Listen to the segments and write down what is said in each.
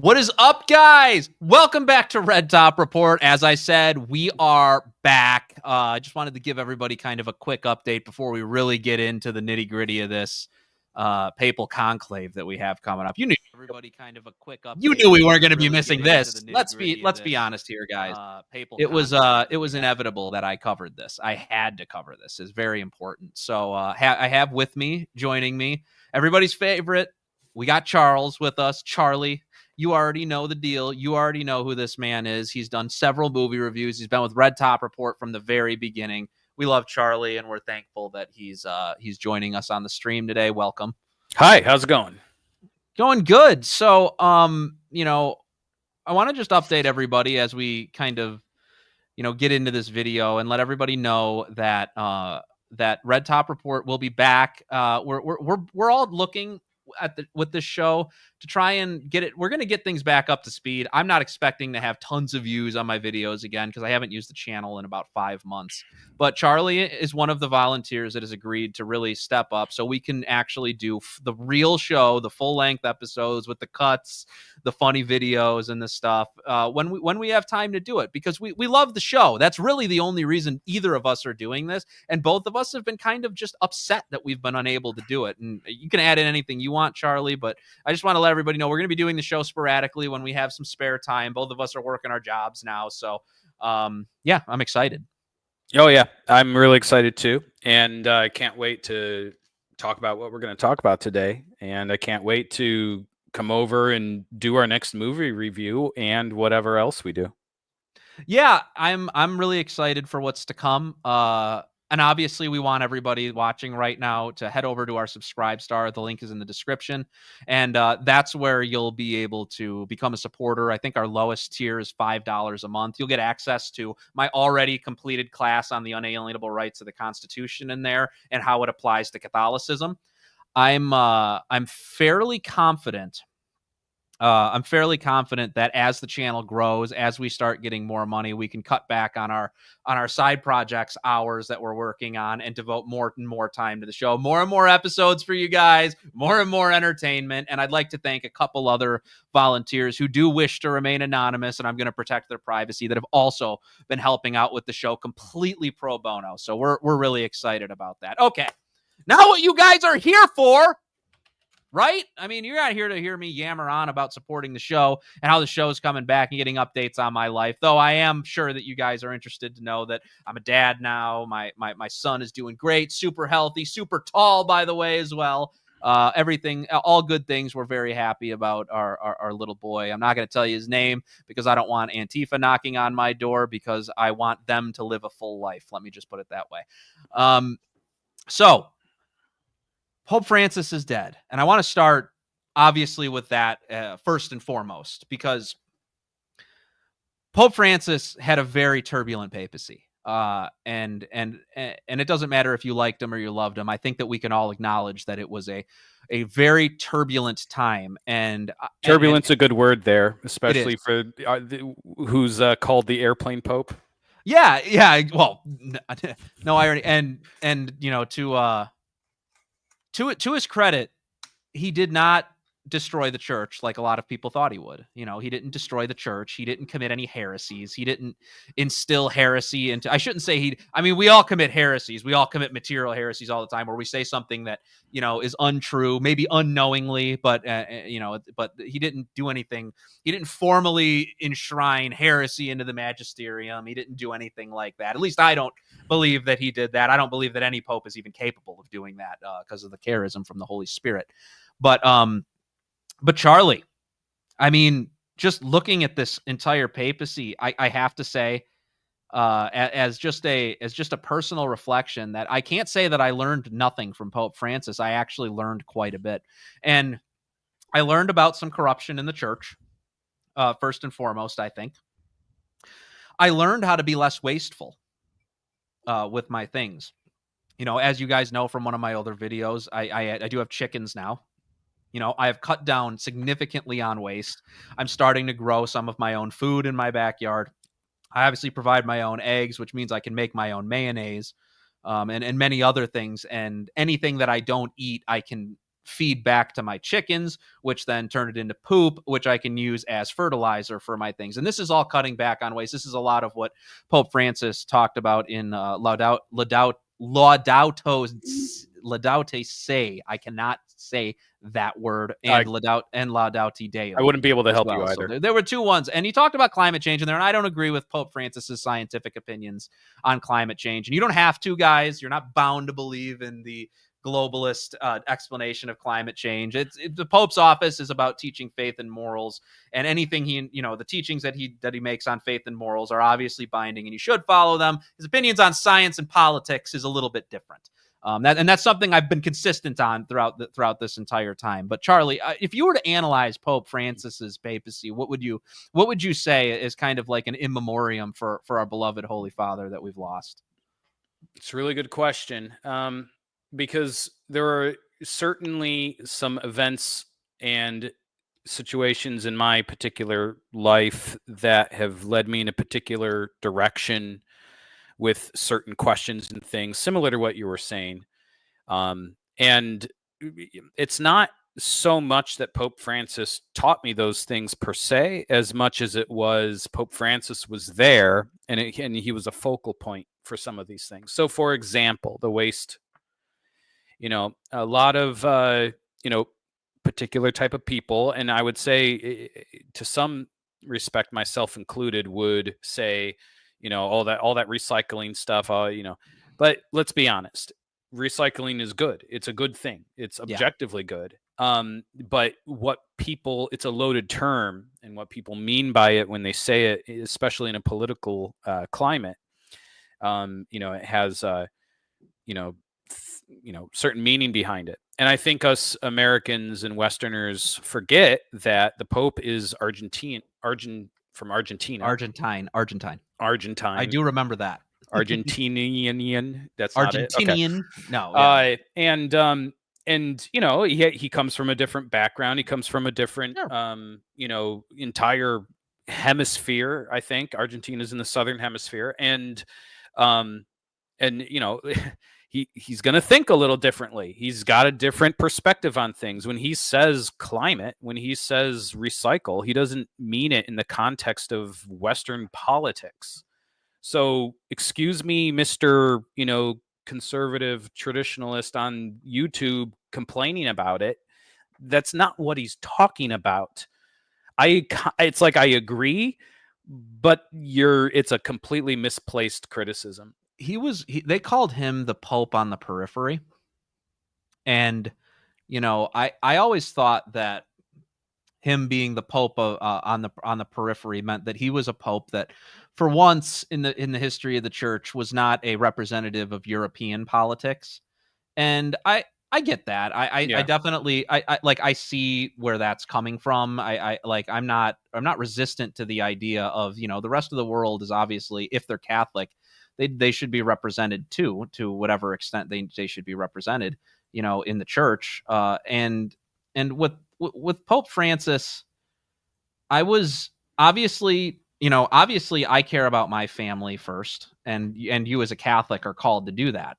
What is up, guys? Welcome back to Red Top Report. As I said, we are back. I just wanted to give everybody kind of a quick update before we really get into the nitty-gritty of this papal conclave that we have coming up. You knew everybody kind of a quick update. You knew we weren't going to be missing this. Let's be honest here, guys. It was inevitable that I covered this. I had to cover this. It's very important. So I have with me, joining me, everybody's favorite. We got Charles with us. Charlie. You already know the deal. You already know who this man is. He's done several movie reviews. He's been with Red Top Report from the very beginning. We love Charlie, and we're thankful that he's joining us on the stream today. Welcome. Hi, how's it going? Going good. So, I want to just update everybody as we kind of, get into this video and let everybody know that that Red Top Report will be back. We're all looking with this show to try and get it. We're going to get things back up to speed. I'm not expecting to have tons of views on my videos again because I haven't used the channel in about 5 months. But Charlie is one of the volunteers that has agreed to really step up so we can actually do the real show, the full-length episodes with the cuts, the funny videos and this stuff when we have time to do it, because we love the show. That's really the only reason either of us are doing this. And both of us have been kind of just upset that we've been unable to do it. And you can add in anything you want, Charlie, but I just want to let everybody know we're going to be doing the show sporadically when we have some spare time. Both of us are working our jobs now. So yeah, I'm excited. Oh yeah, I'm really excited too. And I can't wait to talk about what we're going to talk about today. And I can't wait to come over and do our next movie review and whatever else we do. Yeah, I'm really excited for what's to come. And obviously, we want everybody watching right now to head over to our Subscribe Star. The link is in the description. And that's where you'll be able to become a supporter. I think our lowest tier is $5 a month. You'll get access to my already completed class on the unalienable rights of the Constitution in there and how it applies to Catholicism. I'm fairly confident. I'm fairly confident that as the channel grows, as we start getting more money, we can cut back on our side projects, hours that we're working on, and devote more and more time to the show. More and more episodes for you guys, more and more entertainment. And I'd like to thank a couple other volunteers who do wish to remain anonymous, and I'm going to protect their privacy, that have also been helping out with the show completely pro bono. So we're really excited about that. Okay, now what you guys are here for, right? I mean, you're not here to hear me yammer on about supporting the show and how the show's coming back and getting updates on my life, though I am sure that you guys are interested to know that I'm a dad now. My son is doing great, super healthy, super tall, by the way, as well. Everything, all good things. We're very happy about our little boy. I'm not going to tell you his name because I don't want Antifa knocking on my door, because I want them to live a full life. Let me just put it that way. So Pope Francis is dead. And I want to start, obviously, with that first and foremost, because Pope Francis had a very turbulent papacy. And it doesn't matter if you liked him or you loved him. I think that we can all acknowledge that it was a very turbulent time. And turbulent's a good word there, especially for who's called the airplane pope. Yeah. Well, no irony. And to his credit, he did not destroy the church like a lot of people thought he would. He didn't destroy the church. He didn't commit any heresies. He didn't instill heresy into, I shouldn't say we all commit heresies. We all commit material heresies all the time, where we say something that, is untrue, maybe unknowingly, but he didn't do anything. He didn't formally enshrine heresy into the magisterium. He didn't do anything like that. At least I don't believe that he did that. I don't believe that any pope is even capable of doing that because of the charism from the Holy Spirit. But Charlie, I mean, just looking at this entire papacy, I have to say, as just a personal reflection, that I can't say that I learned nothing from Pope Francis. I actually learned quite a bit. And I learned about some corruption in the church, first and foremost, I think. I learned how to be less wasteful with my things. As you guys know from one of my older videos, I do have chickens now. I have cut down significantly on waste. I'm starting to grow some of my own food in my backyard. I obviously provide my own eggs, which means I can make my own mayonnaise, and many other things. And anything that I don't eat, I can feed back to my chickens, which then turn it into poop, which I can use as fertilizer for my things. And this is all cutting back on waste. This is a lot of what Pope Francis talked about in Laudato Si. I cannot say that word, and Laudate Deum. I wouldn't be able to help you So either. there were two ones, and he talked about climate change in there, and I don't agree with Pope Francis's scientific opinions on climate change. And you don't have to, guys. You're not bound to believe in the globalist explanation of climate change. The Pope's office is about teaching faith and morals, and anything the teachings that he makes on faith and morals are obviously binding, and you should follow them. His opinions on science and politics is a little bit different. That's something I've been consistent on throughout this entire time. But Charlie, if you were to analyze Pope Francis's papacy, what would you say is kind of like an in memoriam for our beloved Holy Father that we've lost? It's a really good question, because there are certainly some events and situations in my particular life that have led me in a particular direction with certain questions and things similar to what you were saying. And it's not so much that Pope Francis taught me those things per se, as much as it was Pope Francis was there and he was a focal point for some of these things. So for example, the waste, a lot of, particular type of people, and I would say to some respect, myself included, would say, all that recycling stuff, but let's be honest, recycling is good. It's a good thing. It's objectively good. But what people, it's a loaded term, and what people mean by it when they say it, especially in a political climate, it has, certain meaning behind it. And I think us Americans and Westerners forget that the Pope is Argentine. Argentine. I do remember that. Argentinian. That's Argentinian. Not it. Okay. No. And he comes from a different background. He comes from a different entire hemisphere. I think Argentina's in the southern hemisphere, and he's going to think a little differently. He's got a different perspective on things. When he says climate, when he says recycle, he doesn't mean it in the context of Western politics. So excuse me, Mr. Conservative traditionalist on YouTube complaining about it. That's not what he's talking about. It's like I agree, but it's a completely misplaced criticism. They called him the Pope on the periphery. And, I always thought that him being the Pope on the periphery meant that he was a Pope that, for once in the history of the church, was not a representative of European politics. And I get that. I definitely, I see where that's coming from. I'm not resistant to the idea of, the rest of the world is obviously, if they're Catholic, they should be represented too, to whatever extent they should be represented, in the church. And with Pope Francis, I was obviously I care about my family first, and you as a Catholic are called to do that.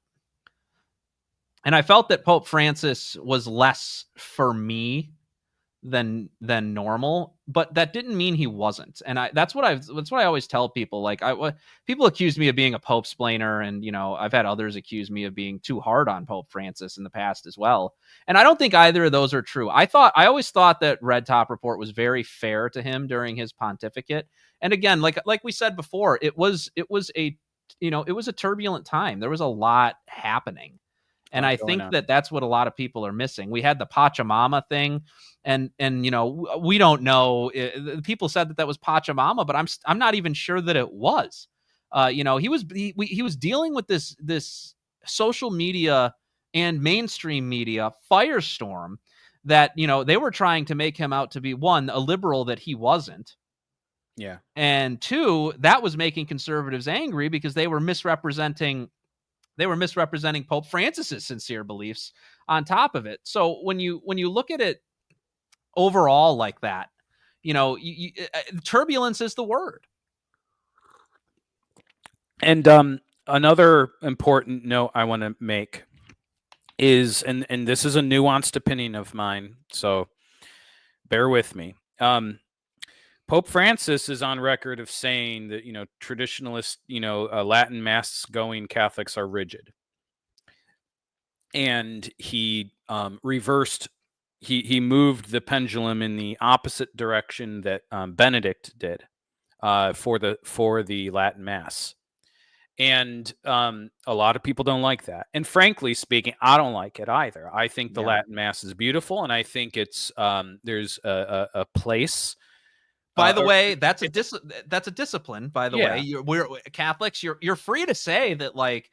And I felt that Pope Francis was less for me than normal, but that didn't mean he wasn't. And that's what I always tell people. Like, people accuse me of being a Pope-splainer, and I've had others accuse me of being too hard on Pope Francis in the past as well. And I don't think either of those are true. I always thought that Red Top Report was very fair to him during his pontificate. And again, like we said before, it was a turbulent time. There was a lot happening. And I think that's what a lot of people are missing. We had the Pachamama thing, and we don't know. People said that was Pachamama, but I'm not even sure that it was. He was dealing with this social media and mainstream media firestorm that they were trying to make him out to be, one, a liberal that he wasn't. Yeah. And two, that was making conservatives angry because they were misrepresenting Pope Francis's sincere beliefs on top of it. So when you look at it overall like that, turbulence is the word. And another important note I want to make is, and this is a nuanced opinion of mine, so bear with me. Pope Francis is on record of saying that, traditionalist, Latin mass going Catholics are rigid. And he reversed, he moved the pendulum in the opposite direction that Benedict did for the Latin mass. And a lot of people don't like that. And frankly speaking, I don't like it either. I think the Latin mass is beautiful, and I think it's there's a place. By the way, that's a discipline. By the way, we're Catholics. You're free to say that, like,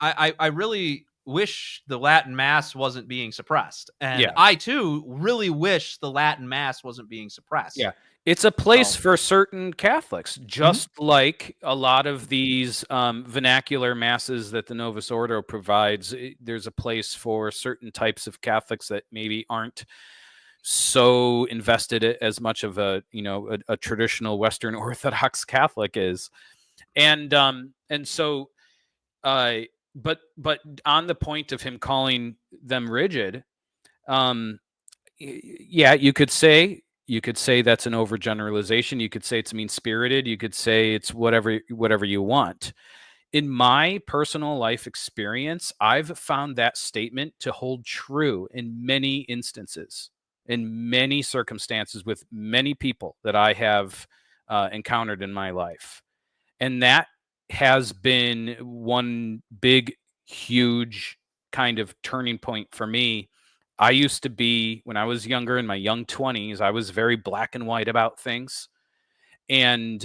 I really wish the Latin Mass wasn't being suppressed, and I too really wish the Latin Mass wasn't being suppressed. Yeah, it's a place for certain Catholics, just like a lot of these vernacular masses that the Novus Ordo provides. There's a place for certain types of Catholics that maybe aren't so invested as much of a traditional Western Orthodox Catholic is, and so but on the point of him calling them rigid, yeah, you could say that's an overgeneralization. You could say it's mean-spirited. You could say it's whatever you want. In my personal life experience, I've found that statement to hold true in many instances, in many circumstances, with many people that I have encountered in my life. And that has been one big, huge kind of turning point for me. I used to be, when I was younger, in my young 20s, I was very black and white about things. And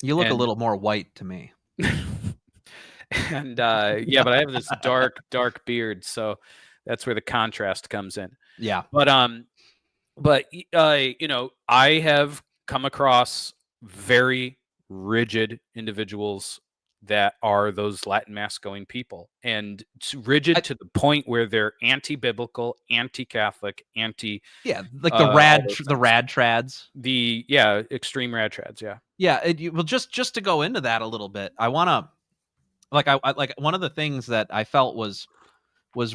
you look a little more white to me. And yeah, but I have this dark beard, so that's where the contrast comes in. Yeah. But I have come across very rigid individuals that are those Latin mass going people, and it's rigid to the point where they're anti-biblical, anti-Catholic, like the rad trads, extreme rad trads. Well, just to go into that a little bit, I want to, like one of the things that I felt was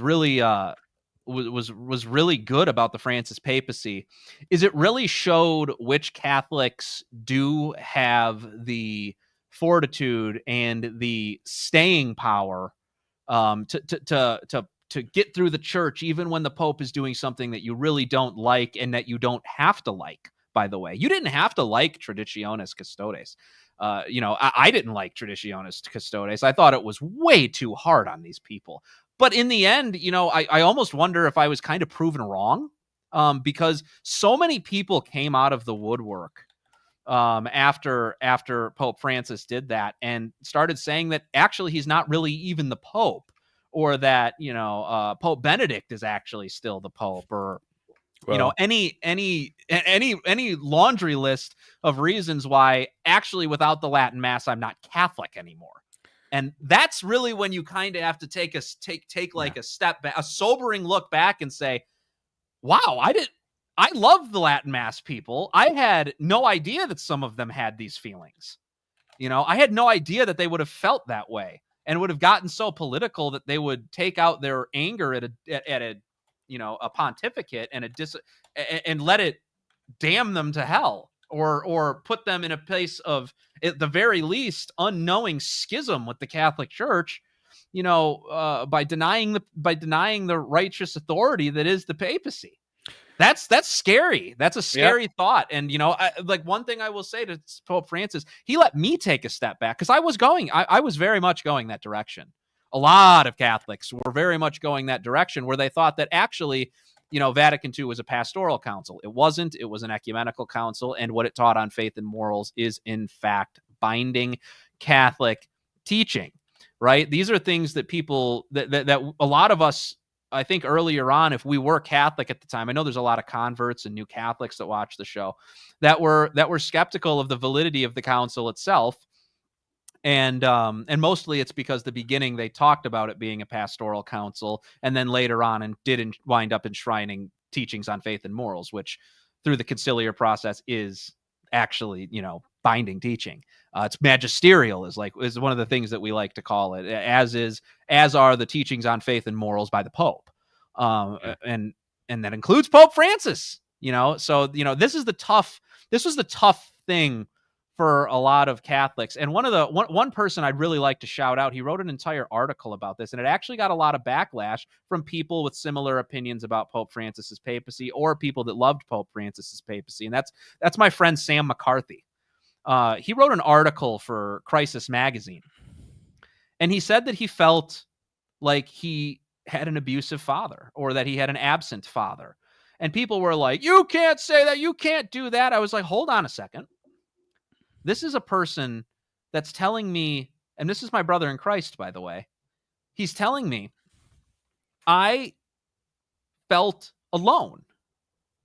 really was really good about the Francis papacy is it really showed which Catholics do have the fortitude and the staying power to get through the church, even when the Pope is doing something that you really don't like and that you don't have to like. By the way, you didn't have to like Traditionis Custodes. I didn't like Traditionis Custodes. I thought it was way too hard on these people. But in the end, I almost wonder if I was kind of proven wrong, because so many people came out of the woodwork after Pope Francis did that and started saying that actually he's not really even the Pope, or that Pope Benedict is actually still the Pope, or any laundry list of reasons why actually without the Latin Mass I'm not Catholic anymore. And that's really when you kind of have to take a step back, a sobering look back, and say, wow, I love the Latin Mass people. I had no idea that some of them had these feelings. I had no idea that they would have felt that way and would have gotten so political that they would take out their anger at a pontificate and let it damn them to hell, or put them in a place of, at the very least, unknowing schism with the Catholic Church, by denying the righteous authority that is the papacy. That's scary. That's a scary thought. And, like, one thing I will say to Pope Francis, he let me take a step back, because I was very much going that direction. A lot of Catholics were very much going that direction, where they thought that actually, Vatican II was a pastoral council. It wasn't. It was an ecumenical council, and what it taught on faith and morals is, in fact, binding Catholic teaching, right? These are things that people, that a lot of us, I think earlier on, if we were Catholic at the time, I know there's a lot of converts and new Catholics that watch the show that were skeptical of the validity of the council itself. And mostly it's because the beginning they talked about it being a pastoral council, and then later on and did wind up enshrining teachings on faith and morals, which through the conciliar process is actually, binding teaching. It's magisterial is one of the things that we like to call it, as are the teachings on faith and morals by the Pope. And that includes Pope Francis, so, this was the tough thing for a lot of Catholics. And one person I'd really like to shout out, he wrote an entire article about this, and it actually got a lot of backlash from people with similar opinions about Pope Francis's papacy, or people that loved Pope Francis's papacy. And that's my friend Sam McCarthy. He wrote an article for Crisis Magazine, and he said that he felt like he had an abusive father, or that he had an absent father. And people were like, you can't say that, you can't do that. I was like, hold on a second. This is a person that's telling me, and this is my brother in Christ, by the way. He's telling me, I felt alone.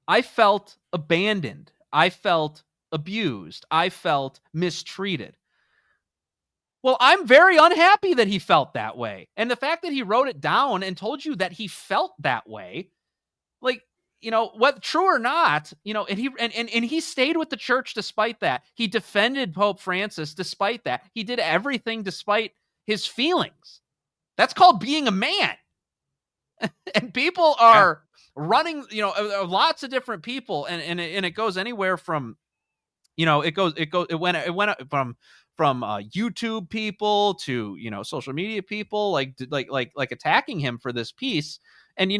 I felt abandoned. I felt abused. I felt mistreated. Well, I'm very unhappy that he felt that way. And the fact that he wrote it down and told you that he felt that way, like, what, true or not, and he stayed with the church despite that. He defended Pope Francis despite that. He did everything despite his feelings. That's called being a man. And people are running, lots of different people, and it goes anywhere from, it went from YouTube people to, social media people, like attacking him for this piece. And,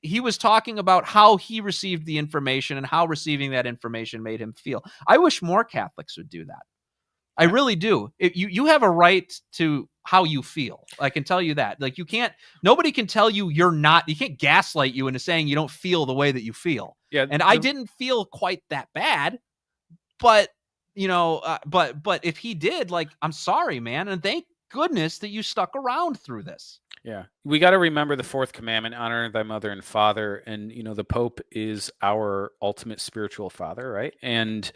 he was talking about how he received the information and how receiving that information made him feel. I wish more Catholics would do that. I really do. You have a right to how you feel. I can tell you that. Like, nobody can tell you you can't gaslight you into saying you don't feel the way that you feel. Yeah. And I didn't feel quite that bad, but, but if he did, like, I'm sorry, man. And thank goodness that you stuck around through this. Yeah. We got to remember the fourth commandment, honor thy mother and father. And, the Pope is our ultimate spiritual father, right? And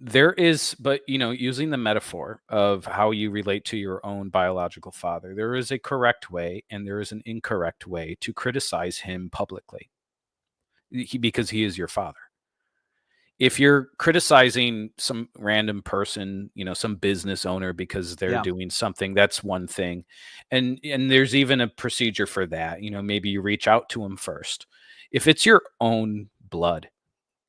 there is, but, using the metaphor of how you relate to your own biological father, there is a correct way and there is an incorrect way to criticize him publicly, because he is your father. If you're criticizing some random person, some business owner because they're doing something, that's one thing. And there's even a procedure for that. Maybe you reach out to them first. If it's your own blood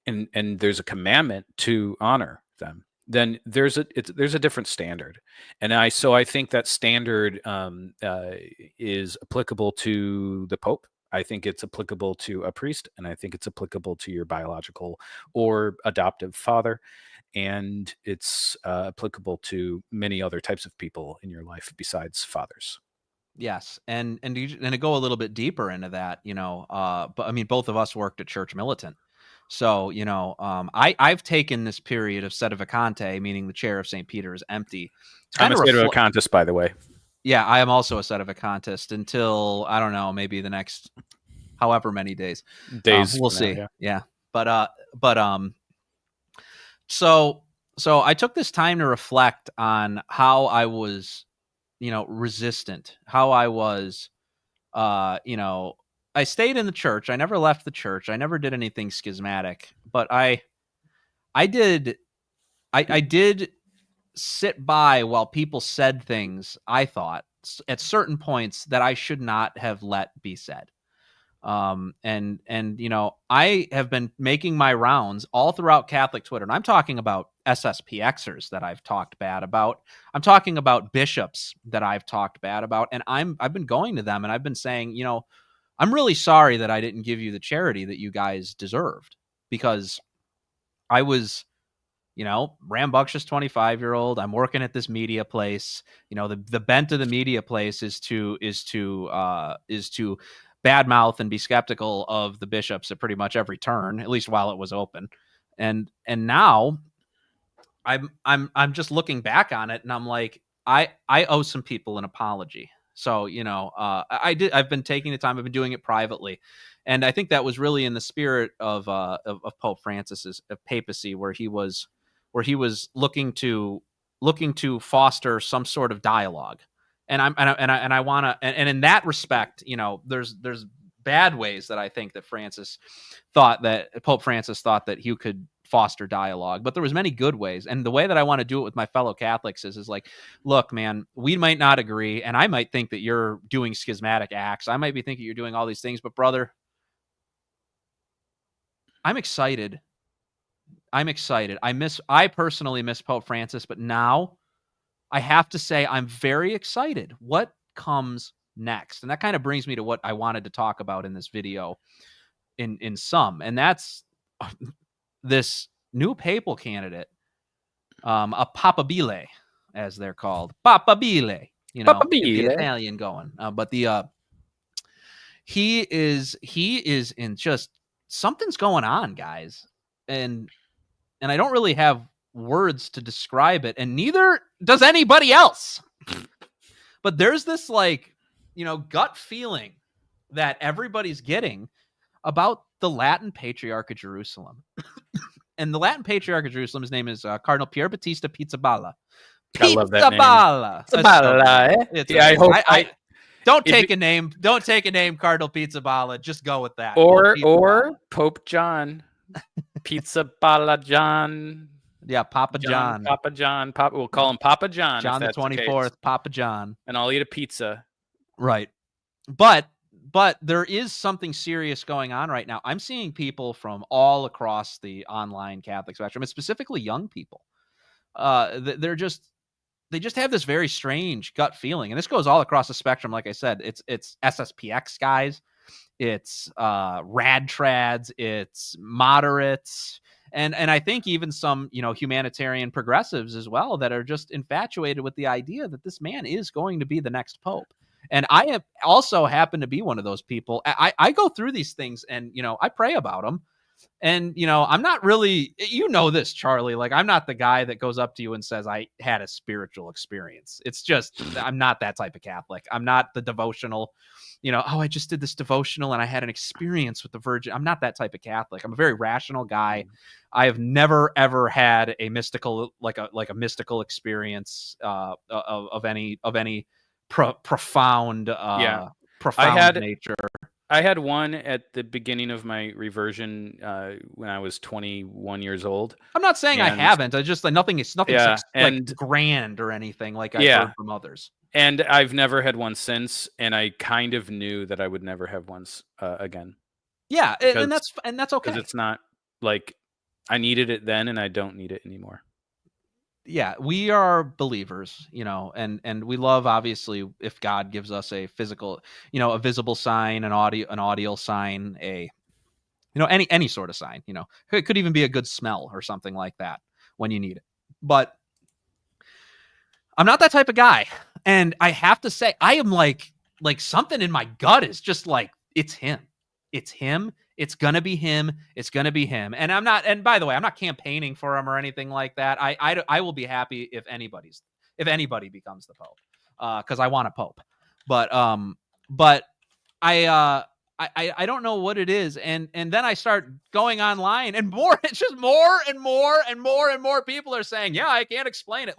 and there's a commandment to honor them, then there's a different standard. And I think that standard is applicable to the Pope. I think it's applicable to a priest, and I think it's applicable to your biological or adoptive father. And it's applicable to many other types of people in your life besides fathers. Yes. And to go a little bit deeper into that, but I mean, both of us worked at Church Militant. So, I've taken this period of sedevacante, meaning the chair of St. Peter is empty. I'm a sedevacantist, by the way. Yeah, I am also a sedevacantist until, I don't know, maybe the next however many days. We'll see. Yeah. So I took this time to reflect on how I was, resistant, how I was, I stayed in the church. I never left the church. I never did anything schismatic, but I did sit by while people said things, I thought, at certain points that I should not have let be said. And I have been making my rounds all throughout Catholic Twitter, and I'm talking about SSPXers that I've talked bad about. I'm talking about bishops that I've talked bad about, and I've been going to them and I've been saying, I'm really sorry that I didn't give you the charity that you guys deserved, because I was, rambunctious 25-year-old. I'm working at this media place. The bent of the media place is to badmouth and be skeptical of the bishops at pretty much every turn, at least while it was open. And now I'm just looking back on it, and I'm like, I owe some people an apology. So, I've been taking the time, I've been doing it privately. And I think that was really in the spirit of Pope Francis's papacy, where he was looking to foster some sort of dialogue. And I want to, and in that respect, there's bad ways that I think that Pope Francis thought that he could foster dialogue, but there was many good ways. And the way that I want to do it with my fellow Catholics is like, look, man, we might not agree, and I might think that you're doing schismatic acts. I might be thinking you're doing all these things, but brother, I'm excited. I personally miss Pope Francis, but now I have to say I'm very excited. What comes next? And that kind of brings me to what I wanted to talk about in this video in sum, and that's this new papal candidate, a papabile, as they're called. Papabile, you know, get the Italian going. But he is in just something's going on, guys. And I don't really have words to describe it, and neither does anybody else. But there's this gut feeling that everybody's getting about the Latin Patriarch of Jerusalem. And the Latin Patriarch of Jerusalem, his name is Cardinal Pierbattista Pizzaballa. I love that name. Pizzaballa. Yeah, don't take a name, Cardinal Pizzaballa. Just go with that. Or Pope John. Pizzaballa John. Yeah, Papa John. We'll call him Papa John. John the 24th, Papa John. And I'll eat a pizza. Right. But there is something serious going on right now. I'm seeing people from all across the online Catholic spectrum, and specifically young people. They just have this very strange gut feeling, and this goes all across the spectrum. Like I said, it's SSPX guys, it's rad trads, it's moderates, and I think even some humanitarian progressives as well that are just infatuated with the idea that this man is going to be the next pope. And I have also happened to be one of those people. I go through these things and, I pray about them. And, I'm not really, this, Charlie, like I'm not the guy that goes up to you and says, I had a spiritual experience. It's just, I'm not that type of Catholic. I'm not the devotional, I just did this devotional and I had an experience with the Virgin. I'm not that type of Catholic. I'm a very rational guy. I have never, ever had a mystical, like a mystical experience of any profound nature. I had one at the beginning of my reversion when I was 21 years old. I'm not saying I haven't. I just nothing grand or anything like I've heard from others. And I've never had one since, and I kind of knew that I would never have one again. Yeah, and that's okay. Because it's not like I needed it then, and I don't need it anymore. Yeah, we are believers, and we love, obviously, if God gives us a physical, a visible sign, an audio sign, any sort of sign, it could even be a good smell or something like that when you need it. But I'm not that type of guy. And I have to say, I am like something in my gut is just like, it's him. It's him. It's going to be him. It's going to be him. And and by the way, I'm not campaigning for him or anything like that. I will be happy if anybody becomes the Pope, because I want a Pope. But I don't know what it is. And then I start going online and it's just more and more and more and more people are saying, yeah, I can't explain it.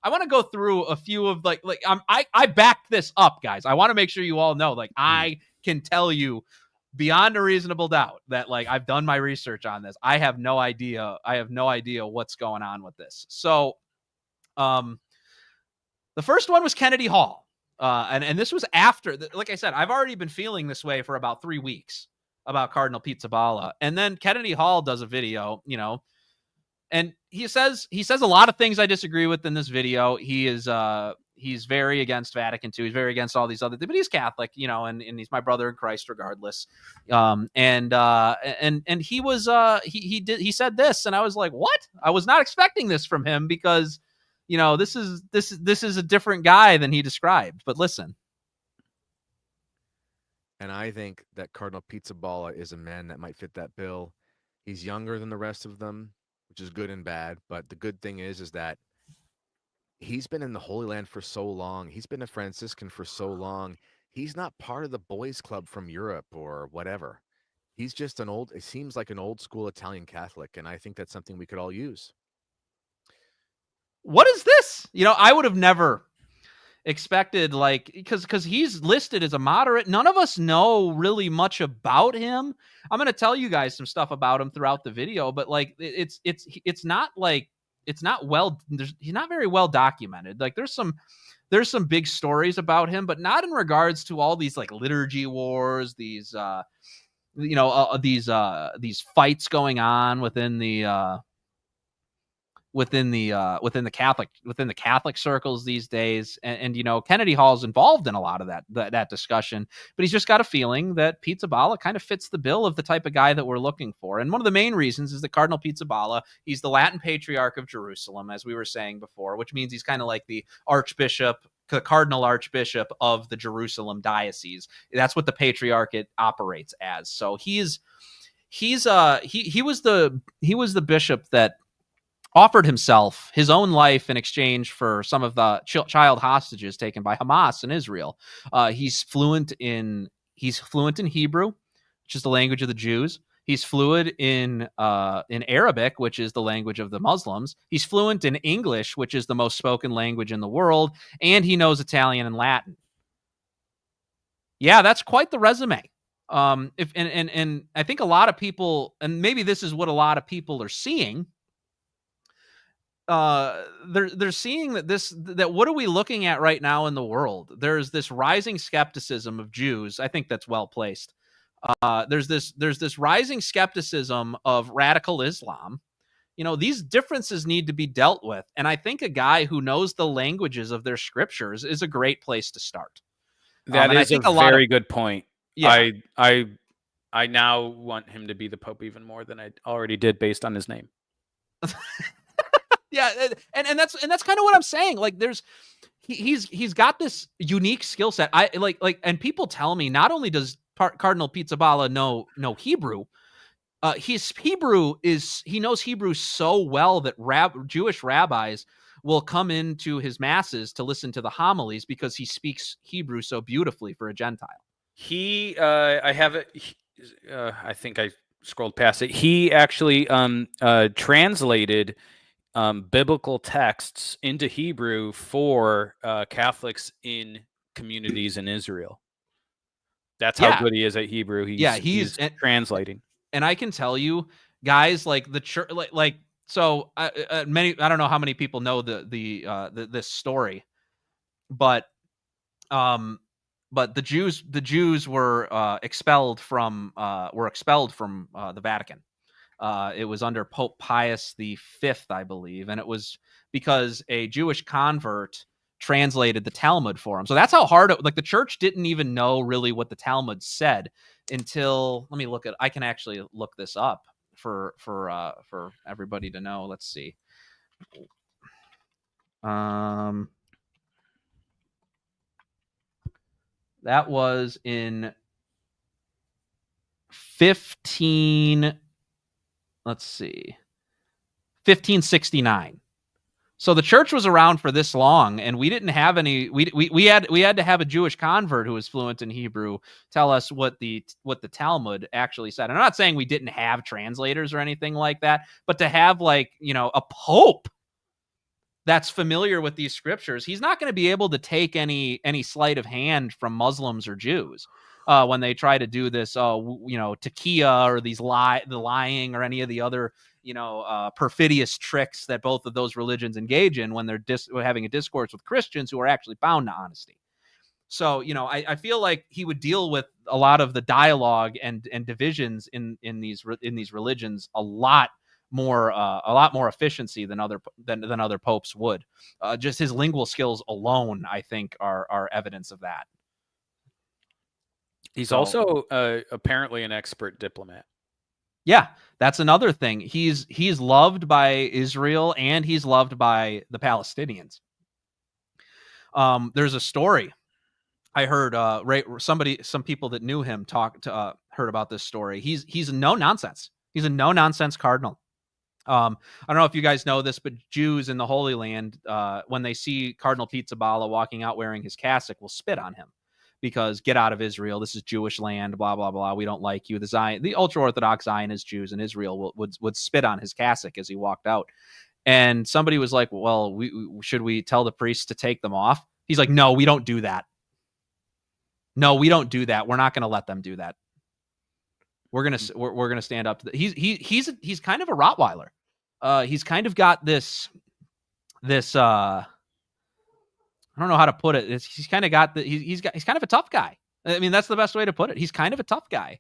I want to go through a few of I back this up, guys. I want to make sure you all know, I can tell you beyond a reasonable doubt that I've done my research on this. I have no idea what's going on with this. So the first one was Kennedy Hall. And this was after, like I said, I've already been feeling this way for about 3 weeks about Cardinal Pizzaballa. And then Kennedy Hall does a video, and he says a lot of things I disagree with in this video. He's very against Vatican II. He's very against all these other things, but he's Catholic, and he's my brother in Christ regardless. And he was, he said this, and I was like, what? I was not expecting this from him because, this is a different guy than he described. But listen. And I think that Cardinal Pizzaballa is a man that might fit that bill. He's younger than the rest of them, which is good and bad. But the good thing is that he's been in the Holy Land for so long. He's been a Franciscan for so long. He's not part of the boys' club from Europe or whatever. He's just it seems like an old school Italian Catholic. And I think that's something we could all use. What is this? I would have never, expected, like, because he's listed as a moderate. None of us know really much about him. I'm going to tell you guys some stuff about him throughout the video, but like it's not like he's not very well documented. Like there's some big stories about him, but not in regards to all these like liturgy wars, these these fights going on within the Catholic circles these days. And Kennedy Hall's involved in a lot of that discussion, but he's just got a feeling that Pizzaballa kind of fits the bill of the type of guy that we're looking for. And one of the main reasons is that Cardinal Pizzaballa, he's the Latin Patriarch of Jerusalem, as we were saying before, which means he's kind of like the Cardinal Archbishop of the Jerusalem diocese. That's what the Patriarchate operates as. So he was the bishop that offered himself, his own life, in exchange for some of the child hostages taken by Hamas in Israel. He's fluent in Hebrew, which is the language of the Jews. He's fluent in Arabic, which is the language of the Muslims. He's fluent in English, which is the most spoken language in the world, and he knows Italian and Latin. Yeah, that's quite the resume. And I think a lot of people, and maybe this is what a lot of people are seeing. They're seeing that what are we looking at right now in the world? There's this rising skepticism of Jews. I think that's well placed. There's this rising skepticism of radical Islam. These differences need to be dealt with, and I think a guy who knows the languages of their scriptures is a great place to start. That is a very good point. Yeah. I now want him to be the Pope even more than I already did based on his name. Yeah, and that's kind of what I'm saying. Like, he's got this unique skill set. And people tell me not only does Cardinal Pizzaballa know Hebrew, he knows Hebrew so well that Jewish rabbis will come into his masses to listen to the homilies because he speaks Hebrew so beautifully for a Gentile. I have it. I think I scrolled past it. He actually translated biblical texts into Hebrew for Catholics in communities in Israel. That's how good he is at Hebrew. He's translating. And I can tell you, guys, like the church, so many. I don't know how many people know this story, but the Jews were expelled from the Vatican. It was under Pope Pius V, I believe, and it was because a Jewish convert translated the Talmud for him. So that's how hard the church didn't even know really what the Talmud said until, let me look at, I can actually look this up for everybody to know. Let's see. That was in 1569. So the church was around for this long, and we didn't have any. We had to have a Jewish convert who was fluent in Hebrew tell us what the Talmud actually said. And I'm not saying we didn't have translators or anything like that, but to have a pope that's familiar with these scriptures, he's not going to be able to take any sleight of hand from Muslims or Jews when they try to do this, taqiyya or the lying or any of the other perfidious tricks that both of those religions engage in when they're having a discourse with Christians who are actually bound to honesty. So, I feel like he would deal with a lot of the dialogue and divisions in these religions a lot more efficiency than other popes would. Just his lingual skills alone, I think, are evidence of that. He's also apparently an expert diplomat. Yeah, that's another thing. He's loved by Israel and he's loved by the Palestinians. There's a story I heard. Some people that knew him heard about this story. He's a no nonsense. He's a no nonsense cardinal. I don't know if you guys know this, but Jews in the Holy Land, when they see Cardinal Pizzaballa walking out wearing his cassock, will spit on him. Because get out of Israel. This is Jewish land, blah, blah, blah. We don't like you. The ultra-Orthodox Zionist Jews in Israel would spit on his cassock as he walked out. And somebody was like, well, should we tell the priests to take them off? He's like, no, we don't do that. No, we don't do that. We're not going to let them do that. We're gonna stand up to the, he's kind of a Rottweiler. He's kind of got this I don't know how to put it. He's kind of got he's kind of a tough guy. I mean, that's the best way to put it. He's kind of a tough guy.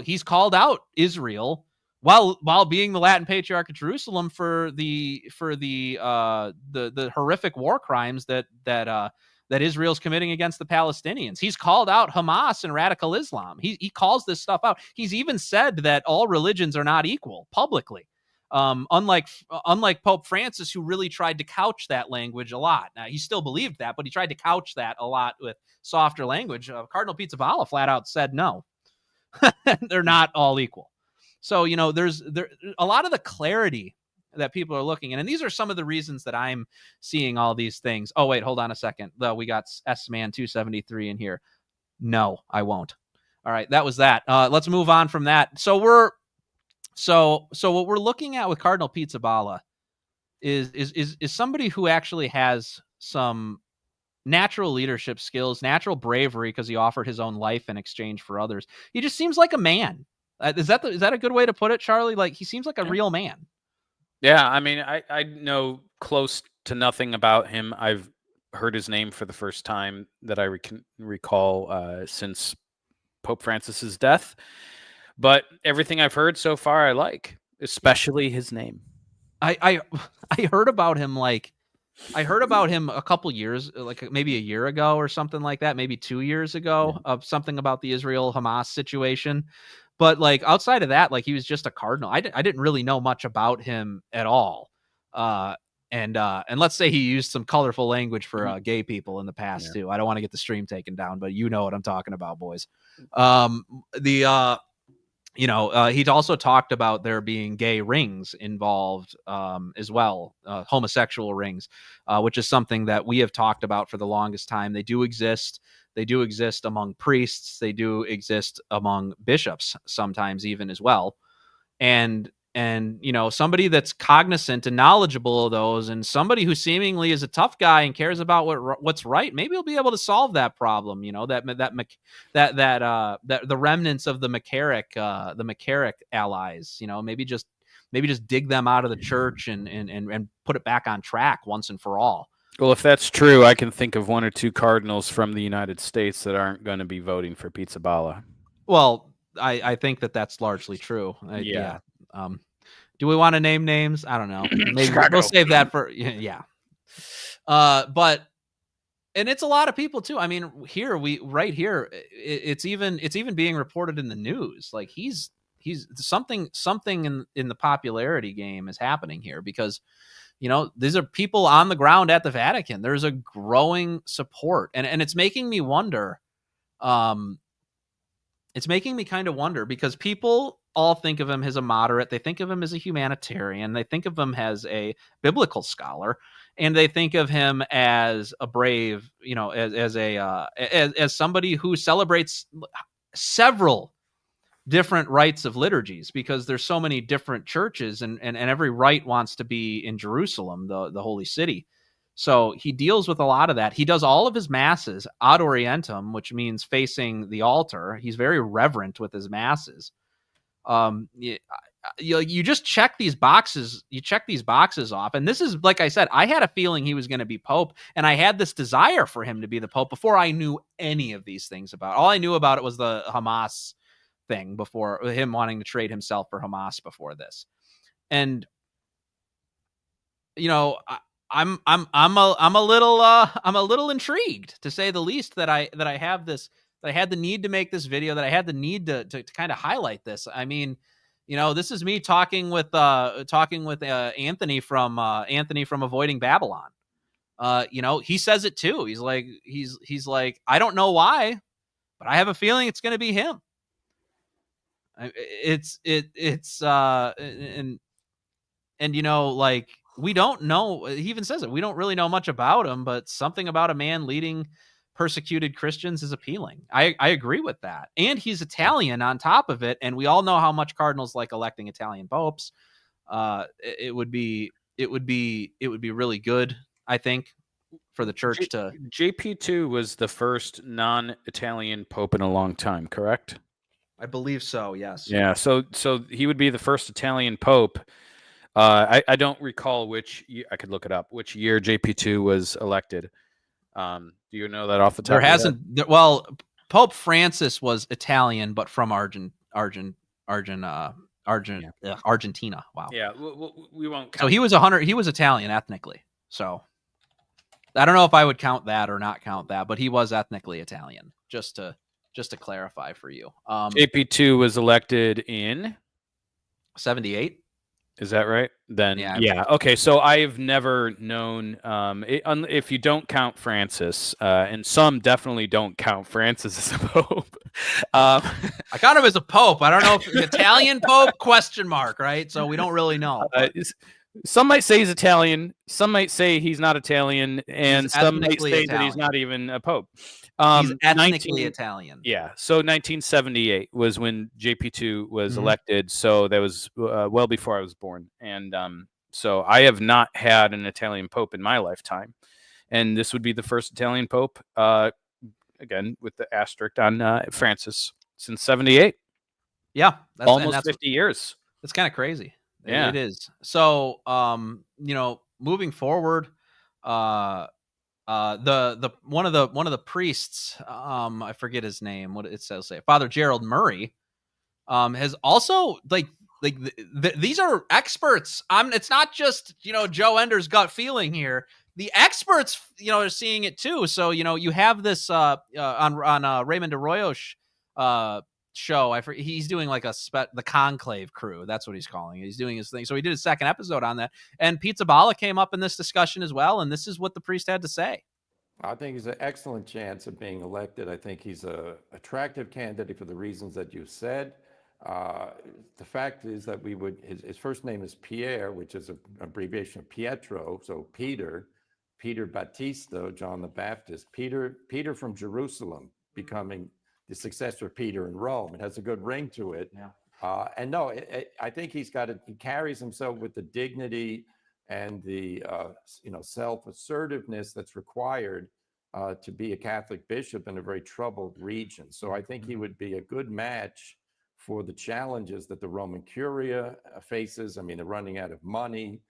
He's called out Israel while being the Latin Patriarch of Jerusalem for the horrific war crimes that Israel's committing against the Palestinians. He's called out Hamas and radical Islam. He calls this stuff out. He's even said that all religions are not equal publicly. Unlike Pope Francis, who really tried to couch that language a lot. Now, he still believed that, but he tried to couch that a lot with softer language. Cardinal Pizzaballa flat out said no. They're not all equal. So, there's a lot of the clarity that people are looking at. And these are some of the reasons that I'm seeing all these things. Oh, wait, hold on a second. Though we got S-Man 273 in here. No, I won't. All right, that was that. Let's move on from that. So what we're looking at with Cardinal Pizzaballa is somebody who actually has some natural leadership skills, natural bravery, because he offered his own life in exchange for others. He just seems like a man. Is that a good way to put it, Charlie? Like, he seems like a real man. Yeah, I mean, I know close to nothing about him. I've heard his name for the first time that I can recall since Pope Francis's death. But everything I've heard so far, I like, especially his name. I heard about him a couple years, like maybe a year ago or something like that, maybe 2 years ago, of something about the Israel-Hamas situation. But like outside of that, like he was just a cardinal. I didn't really know much about him at all. And let's say he used some colorful language for gay people in the past too. I don't want to get the stream taken down, but you know what I'm talking about, boys. He'd also talked about there being gay rings involved as well, homosexual rings, which is something that we have talked about for the longest time. They do exist. They do exist among priests. They do exist among bishops sometimes even as well. And somebody that's cognizant and knowledgeable of those, and somebody who seemingly is a tough guy and cares about what's right, maybe he'll be able to solve that problem. That the remnants of the McCarrick allies. Maybe just dig them out of the church and put it back on track once and for all. Well, if that's true, I can think of one or two cardinals from the United States that aren't going to be voting for Pizzaballa. Well, I think that's largely true. Yeah. Do we want to name names? I don't know. Maybe we'll save that for but it's a lot of people too. I mean, right here, it's even being reported in the news. Like he's something in the popularity game is happening here, because these are people on the ground at the Vatican. There's a growing support, and it's making me wonder. It's making me kind of wonder, because people all think of him as a moderate. They think of him as a humanitarian. They think of him as a biblical scholar, and they think of him as a brave, as somebody who celebrates several different rites of liturgies, because there's so many different churches, and every rite wants to be in Jerusalem, the holy city. So he deals with a lot of that. He does all of his masses ad orientem, which means facing the altar. He's very reverent with his masses. You just check these boxes. You check these boxes off. And this is, like I said, I had a feeling he was going to be Pope, and I had this desire for him to be the Pope before I knew any of these things about it. All I knew about it was the Hamas thing, before him wanting to trade himself for Hamas before this. And I'm a little intrigued, to say the least, that I had the need to make this video, that I had the need to kind of highlight this. I mean, this is me talking with Anthony from Avoiding Babylon. He says it too. He's like, I don't know why, but I have a feeling it's going to be him. Like, we don't know. He even says it. We don't really know much about him, but something about a man leading persecuted Christians is appealing. I agree with that. And he's Italian on top of it. And we all know how much cardinals like electing Italian popes. It would be really good, I think, for the church to. JP2 was the first non-Italian pope in a long time, correct? I believe so. Yes. Yeah. So he would be the first Italian pope. I don't recall which year, I could look it up, which year JP2 was elected. Do you know that off the top There of your hasn't. head? Well, Pope Francis was Italian, but from Argentina. Wow. Yeah, we won't count. So he was 100. He was Italian ethnically. So I don't know if I would count that or not count that, but he was ethnically Italian. Just to clarify for you. JP2 was elected in 78. Is that right? Then yeah. Okay, so I've never known if you don't count Francis, and some definitely don't count Francis as a pope. I count him as a pope. I don't know if Italian pope ? Right? So we don't really know. Some might say he's Italian. Some might say he's not Italian, and some might say that he's not even a pope. He's ethnically Italian. Yeah. So 1978 was when JP2 was elected. So that was well before I was born. And so I have not had an Italian pope in my lifetime. And this would be the first Italian pope, again, with the asterisk on Francis, since 78. Yeah. Almost 50 years. That's kind of crazy. Yeah. It is. So, moving forward, the one of the priests, I forget his name, what it says, Father Gerald Murray, has also these are experts. It's not just, Joe Ender's gut feeling here. The experts, are seeing it too. So, you have this, on Raymond Arroyo's, show. He's doing like the Conclave Crew. That's what he's calling it. He's doing his thing. So he did his second episode on that. And Pizzaballa came up in this discussion as well. And this is what the priest had to say. I think he's an excellent chance of being elected. I think he's a attractive candidate for the reasons that you said. The fact is that his first name is Pierre, which is an abbreviation of Pietro. So Peter Battista, John the Baptist, Peter from Jerusalem, becoming the successor of Peter in Rome. It has a good ring to it. Yeah. I think he carries himself with the dignity and the self-assertiveness that's required to be a Catholic bishop in a very troubled region. So I think he would be a good match for the challenges that the Roman Curia faces. I mean, they're running out of money.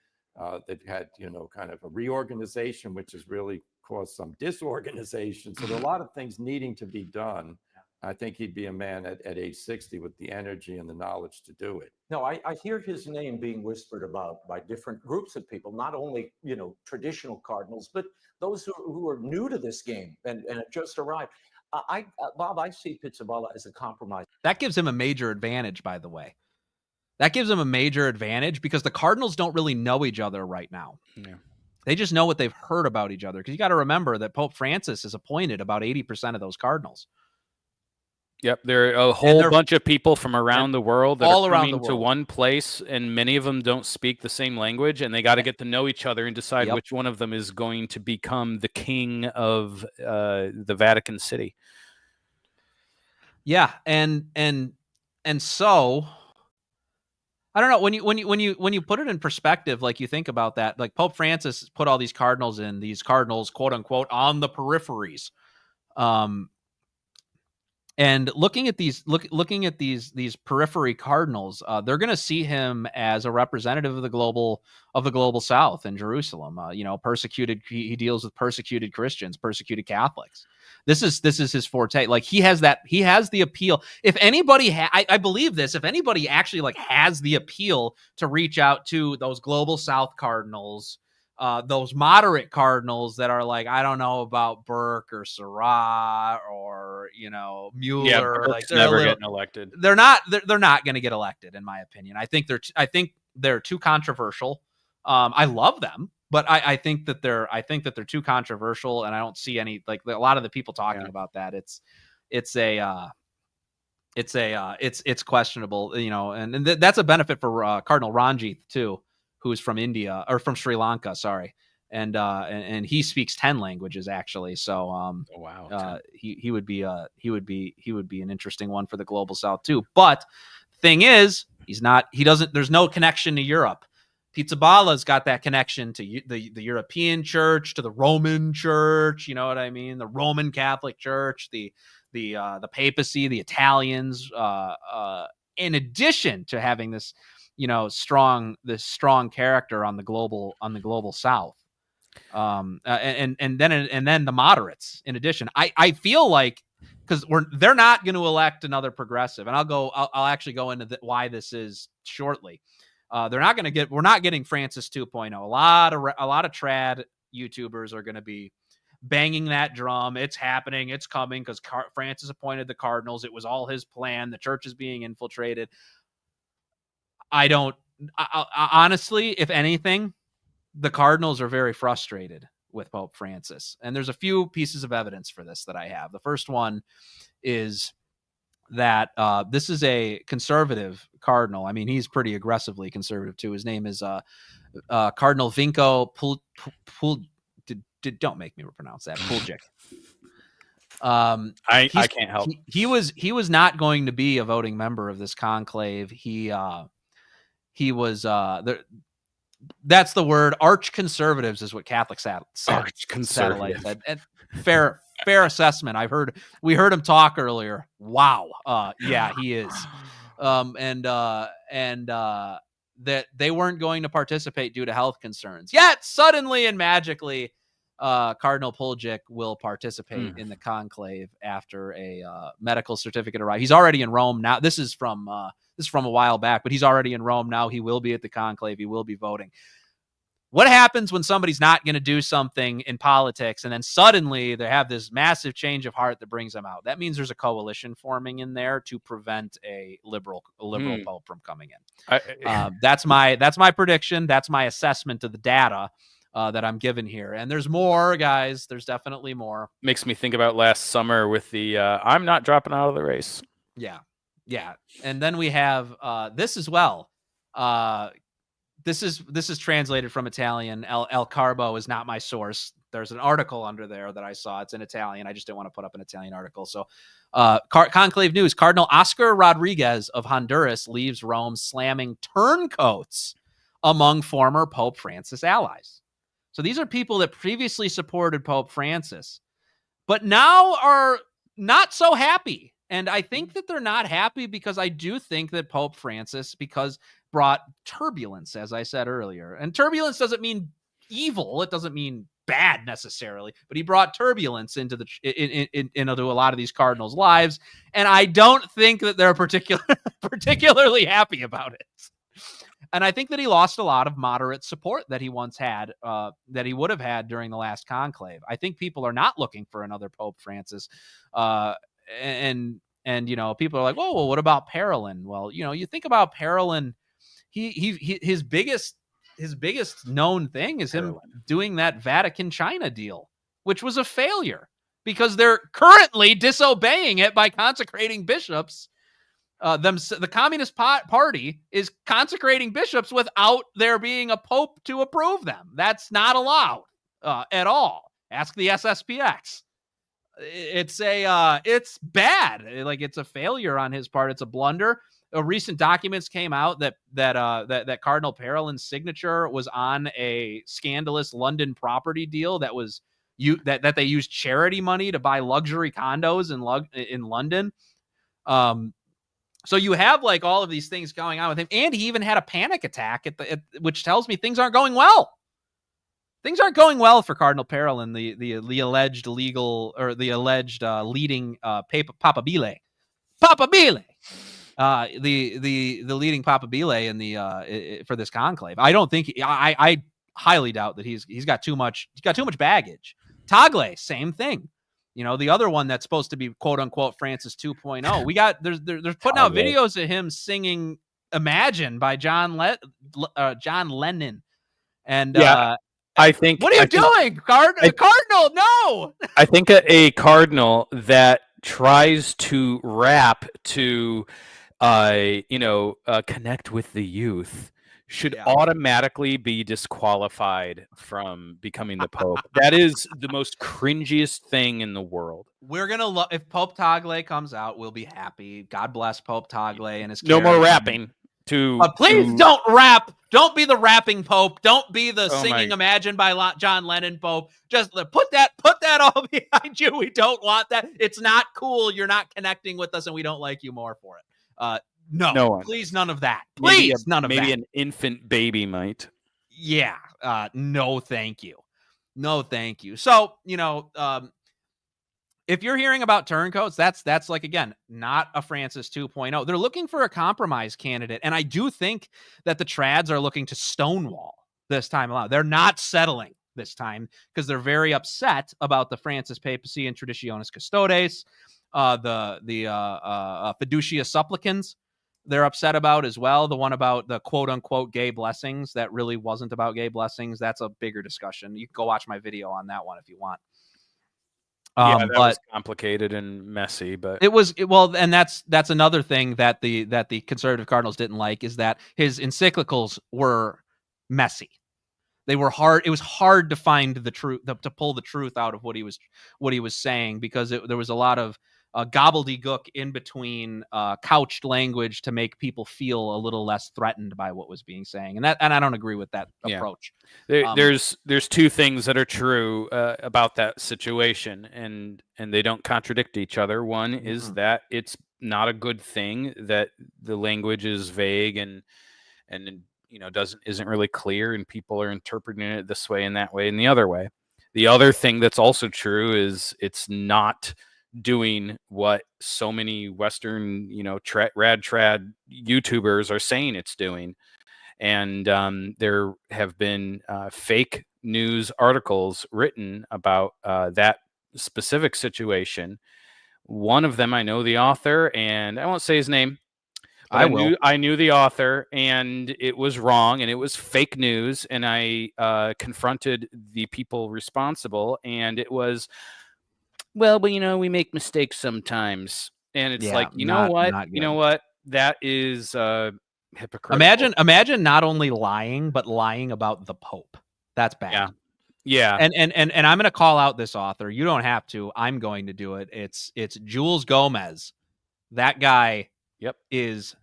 They've had, kind of a reorganization, which has really caused some disorganization. So there are a lot of things needing to be done. I think he'd be a man at age 60 with the energy and the knowledge to do it. No, I hear his name being whispered about by different groups of people, not only, traditional cardinals, but those who are new to this game and have just arrived. Bob, I see Pizzaballa as a compromise. That gives him a major advantage, by the way. That gives him a major advantage because the Cardinals don't really know each other right now. Yeah. They just know what they've heard about each other. Because you got to remember that Pope Francis has appointed about 80% of those Cardinals. Yep, there are a whole bunch of people from around the world that all are around coming to one place, and many of them don't speak the same language, and they got to get to know each other and decide which one of them is going to become the king of the Vatican City. Yeah, and so I don't know, when you put it in perspective, like you think about that, like Pope Francis put all these cardinals quote unquote on the peripheries. And looking at these periphery cardinals, they're going to see him as a representative of the global South in Jerusalem. Persecuted. He deals with persecuted Christians, persecuted Catholics. This is his forte. Like he has the appeal. If anybody, I believe this. If anybody actually has the appeal to reach out to those global South cardinals, those moderate cardinals that are like, I don't know about Burke or Surratt or Mueller. Yeah, Burke's never getting elected. They're not going to get elected, in my opinion. I think they're too controversial. I love them, but I think that they're too controversial, and I don't see any a lot of the people talking about that. It's questionable, and that's a benefit for Cardinal Ranjith too, who's from India or from Sri Lanka, sorry. And he speaks 10 languages actually. So, wow. He would be an interesting one for the global South too. But thing is, there's no connection to Europe. Pizzaballa's got that connection to the European church, to the Roman church. You know what I mean? The Roman Catholic Church, the papacy, the Italians. In addition to having this, strong character on the global South, and then the moderates. In addition, I feel like, because they're not going to elect another progressive, and I'll actually go into why this is shortly. We're not getting Francis 2.0. A lot of trad YouTubers are going to be banging that drum. It's happening. It's coming because Francis appointed the cardinals. It was all his plan. The church is being infiltrated. I honestly, if anything, the cardinals are very frustrated with Pope Francis. And there's a few pieces of evidence for this that I have. The first one is that this is a conservative cardinal. I mean, he's pretty aggressively conservative too. His name is Cardinal Vinko don't make me pronounce that. Puljic. I can't help. He was not going to be a voting member of this conclave. He was that's the word. Arch conservatives is what Catholic satellite said. And fair assessment. We heard him talk earlier. Wow. Yeah, he is. That they weren't going to participate due to health concerns. Yet suddenly and magically, Cardinal Puljic will participate in the conclave after a medical certificate arrives. He's already in Rome now. This is from a while back, but he's already in Rome now. He will be at the conclave. He will be voting. What happens when somebody's not going to do something in politics and then suddenly they have this massive change of heart that brings them out? That means there's a coalition forming in there to prevent a liberal pope from coming in. That's my prediction. That's my assessment of the data that I'm given here. And there's more, guys. There's definitely more. Makes me think about last summer with the I'm not dropping out of the race. Yeah. And then we have this as well. This is translated from Italian. El Carbo is not my source. There's an article under there that I saw. It's in Italian. I just didn't want to put up an Italian article. So Conclave News, Cardinal Oscar Rodriguez of Honduras leaves Rome slamming turncoats among former Pope Francis allies. So these are people that previously supported Pope Francis, but now are not so happy. And I think that they're not happy because I do think that Pope Francis brought turbulence, as I said earlier. And turbulence doesn't mean evil. It doesn't mean bad necessarily, but he brought turbulence into a lot of these cardinals' lives. And I don't think that they're particularly happy about it. And I think that he lost a lot of moderate support that he once had, that he would have had during the last conclave. I think people are not looking for another Pope Francis. And people are like, oh, well, what about Parolin? Well, you think about Parolin, his biggest known thing is him doing that Vatican-China deal, which was a failure because they're currently disobeying it by consecrating bishops. The Communist Party is consecrating bishops without there being a pope to approve them. That's not allowed at all. Ask the SSPX. It's bad. It's a failure on his part. It's a blunder. Recent documents came out that Cardinal Parolin's signature was on a scandalous London property deal that that they used charity money to buy luxury condos in London. So you have all of these things going on with him, and he even had a panic attack which tells me things aren't going well. Things aren't going well for Cardinal Parolin, the alleged legal or the alleged leading papabile, the leading papabile in the for this conclave. I don't think I highly doubt that he's got too much baggage. Tagle, same thing. The other one that's supposed to be quote unquote Francis 2.0. We got there's putting out videos of him singing "Imagine" by John Lennon, and I think. What are you doing, Cardinal? No. I think a cardinal that tries to rap to, connect with the youth should automatically be disqualified from becoming the Pope. That is the most cringiest thing in the world. We're gonna if Pope Tagle comes out, we'll be happy. God bless Pope Tagle and his. No more rapping. Please don't rap Don't be the rapping Pope. Don't be the Oh, singing my. Imagine by John Lennon Pope. Just put that all behind you. We don't want that. It's not cool. You're not connecting with us, and we don't like you more for it. No, No one. please, none of that. Maybe Please, none of that. Maybe an infant baby might. Yeah. No, thank you. No, thank you. So, if you're hearing about turncoats, that's like, again, not a Francis 2.0. They're looking for a compromise candidate. And I do think that the trads are looking to stonewall this time around. They're not settling this time because they're very upset about the Francis Papacy and Traditionis Custodes, the Fiducia Supplicans. They're upset about as well. The one about the quote unquote gay blessings that really wasn't about gay blessings. That's a bigger discussion. You can go watch my video on that one if you want. That was complicated and messy, but it was well, and that's another thing that the conservative cardinals didn't like, is that his encyclicals were messy. They were hard. It was hard to find the truth, to pull the truth out of what he was saying, because there was a lot of gobbledygook in between, couched language to make people feel a little less threatened by what was being saying, and I don't agree with that approach. There's two things that are true about that situation, and they don't contradict each other. One is that it's not a good thing that the language is vague and isn't really clear, and people are interpreting it this way and that way and the other way. The other thing that's also true is it's not doing what so many Western, rad trad YouTubers are saying it's doing. And there have been fake news articles written about that specific situation. One of them, I know the author, and I won't say his name. I knew the author, and it was wrong, and it was fake news, and I confronted the people responsible, and it was, well, but we make mistakes sometimes, and it's you know what, that is hypocritical. Imagine not only lying, but lying about the Pope. That's bad. Yeah. And I'm going to call out this author. You don't have to. I'm going to do it. It's Jules Gomez. That guy. Yep. Is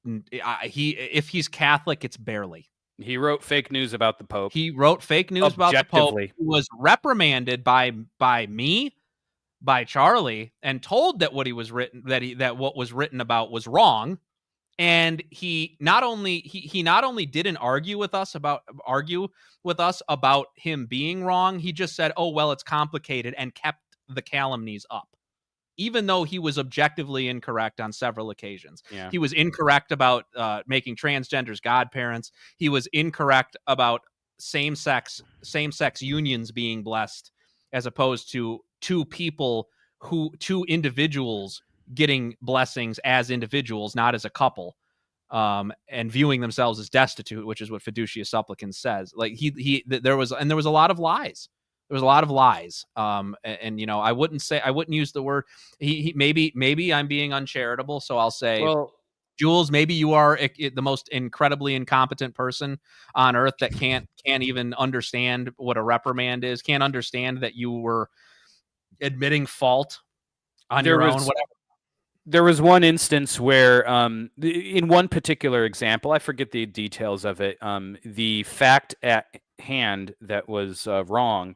if he's Catholic, it's barely. He wrote fake news about the Pope. He wrote fake news about the Pope. He was reprimanded by me, by Charlie, and told that what was written about was wrong. And he not only didn't argue with us about him being wrong, he just said, "Oh, well, it's complicated," and kept the calumnies up, even though he was objectively incorrect on several occasions. Yeah. He was incorrect about making transgenders godparents. He was incorrect about same-sex unions being blessed, as opposed to two individuals getting blessings as individuals, not as a couple, and viewing themselves as destitute, which is what Fiducia Supplicans says. Like there was a lot of lies. There was a lot of lies. And I wouldn't use the word, maybe I'm being uncharitable. So I'll say, well, Jules, maybe you are the most incredibly incompetent person on earth that can't even understand what a reprimand is. Can't understand that you were admitting fault on your own, whatever. There was one instance where, in one particular example, I forget the details of it, the fact at hand that was wrong,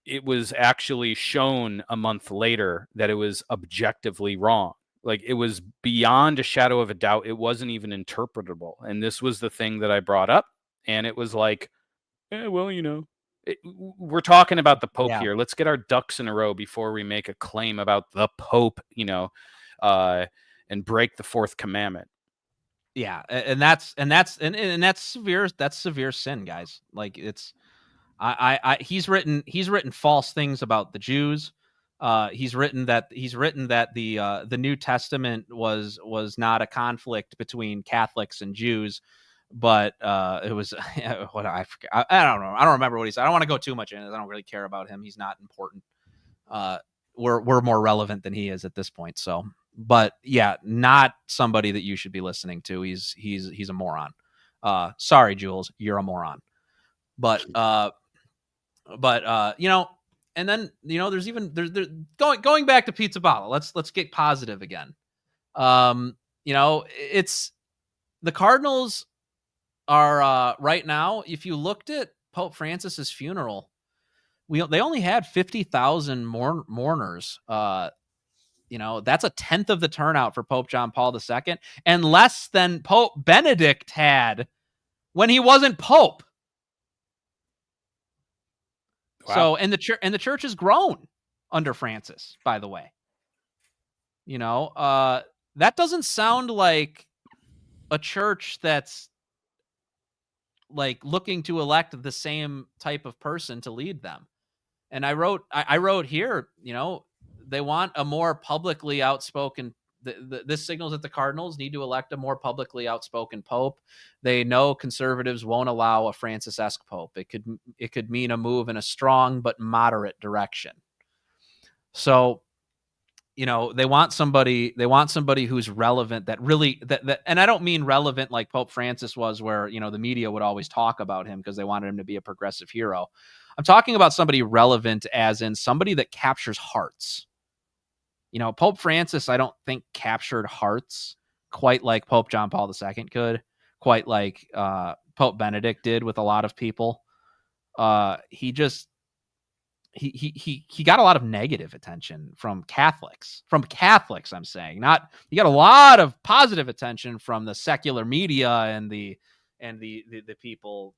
it was actually shown a month later that it was objectively wrong. Like, it was beyond a shadow of a doubt. It wasn't even interpretable. And this was the thing that I brought up. And it was like, we're talking about the Pope here. Let's get our ducks in a row before we make a claim about the Pope, and break the fourth commandment. Yeah. And that's severe. That's severe sin, guys. Like, it's, he's written false things about the Jews. He's written that the New Testament was not a conflict between Catholics and Jews, but it was what I forget. I don't know. I don't remember what he said. I don't want to go too much in it. I don't really care about him. He's not important. We're more relevant than he is at this point. So, but yeah, not somebody that you should be listening to. He's a moron. Sorry, Jules, you're a moron. But and then there's going back to Pizzaballa. Let's get positive again. It's the Cardinals. are right now, if you looked at Pope Francis's funeral, they only had 50,000 mourners. That's a tenth of the turnout for Pope John Paul II, and less than Pope Benedict had when he wasn't Pope. Wow. So, and the church has grown under Francis, by the way. That doesn't sound like a church that's like looking to elect the same type of person to lead them. And I wrote here, they want a more publicly outspoken. This signals that the Cardinals need to elect a more publicly outspoken pope. They know conservatives won't allow a Francis-esque pope. It could mean a move in a strong but moderate direction. So, they want somebody who's relevant, that really, that, and I don't mean relevant like Pope Francis was, where, the media would always talk about him because they wanted him to be a progressive hero. I'm talking about somebody relevant as in somebody that captures hearts. Pope Francis, I don't think captured hearts quite like Pope John Paul II could, quite like Pope Benedict did with a lot of people. He got a lot of negative attention from Catholics. I'm saying, not, he got a lot of positive attention from the secular media and the people.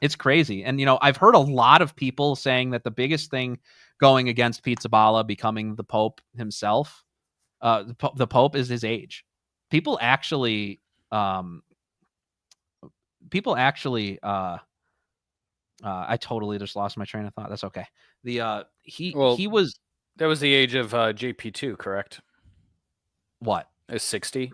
It's crazy. And, I've heard a lot of people saying that the biggest thing going against Pizzaballa becoming the Pope himself, the Pope, is his age. People actually, I totally just lost my train of thought. That's okay. That was the age of JP2, correct? What? Is 60?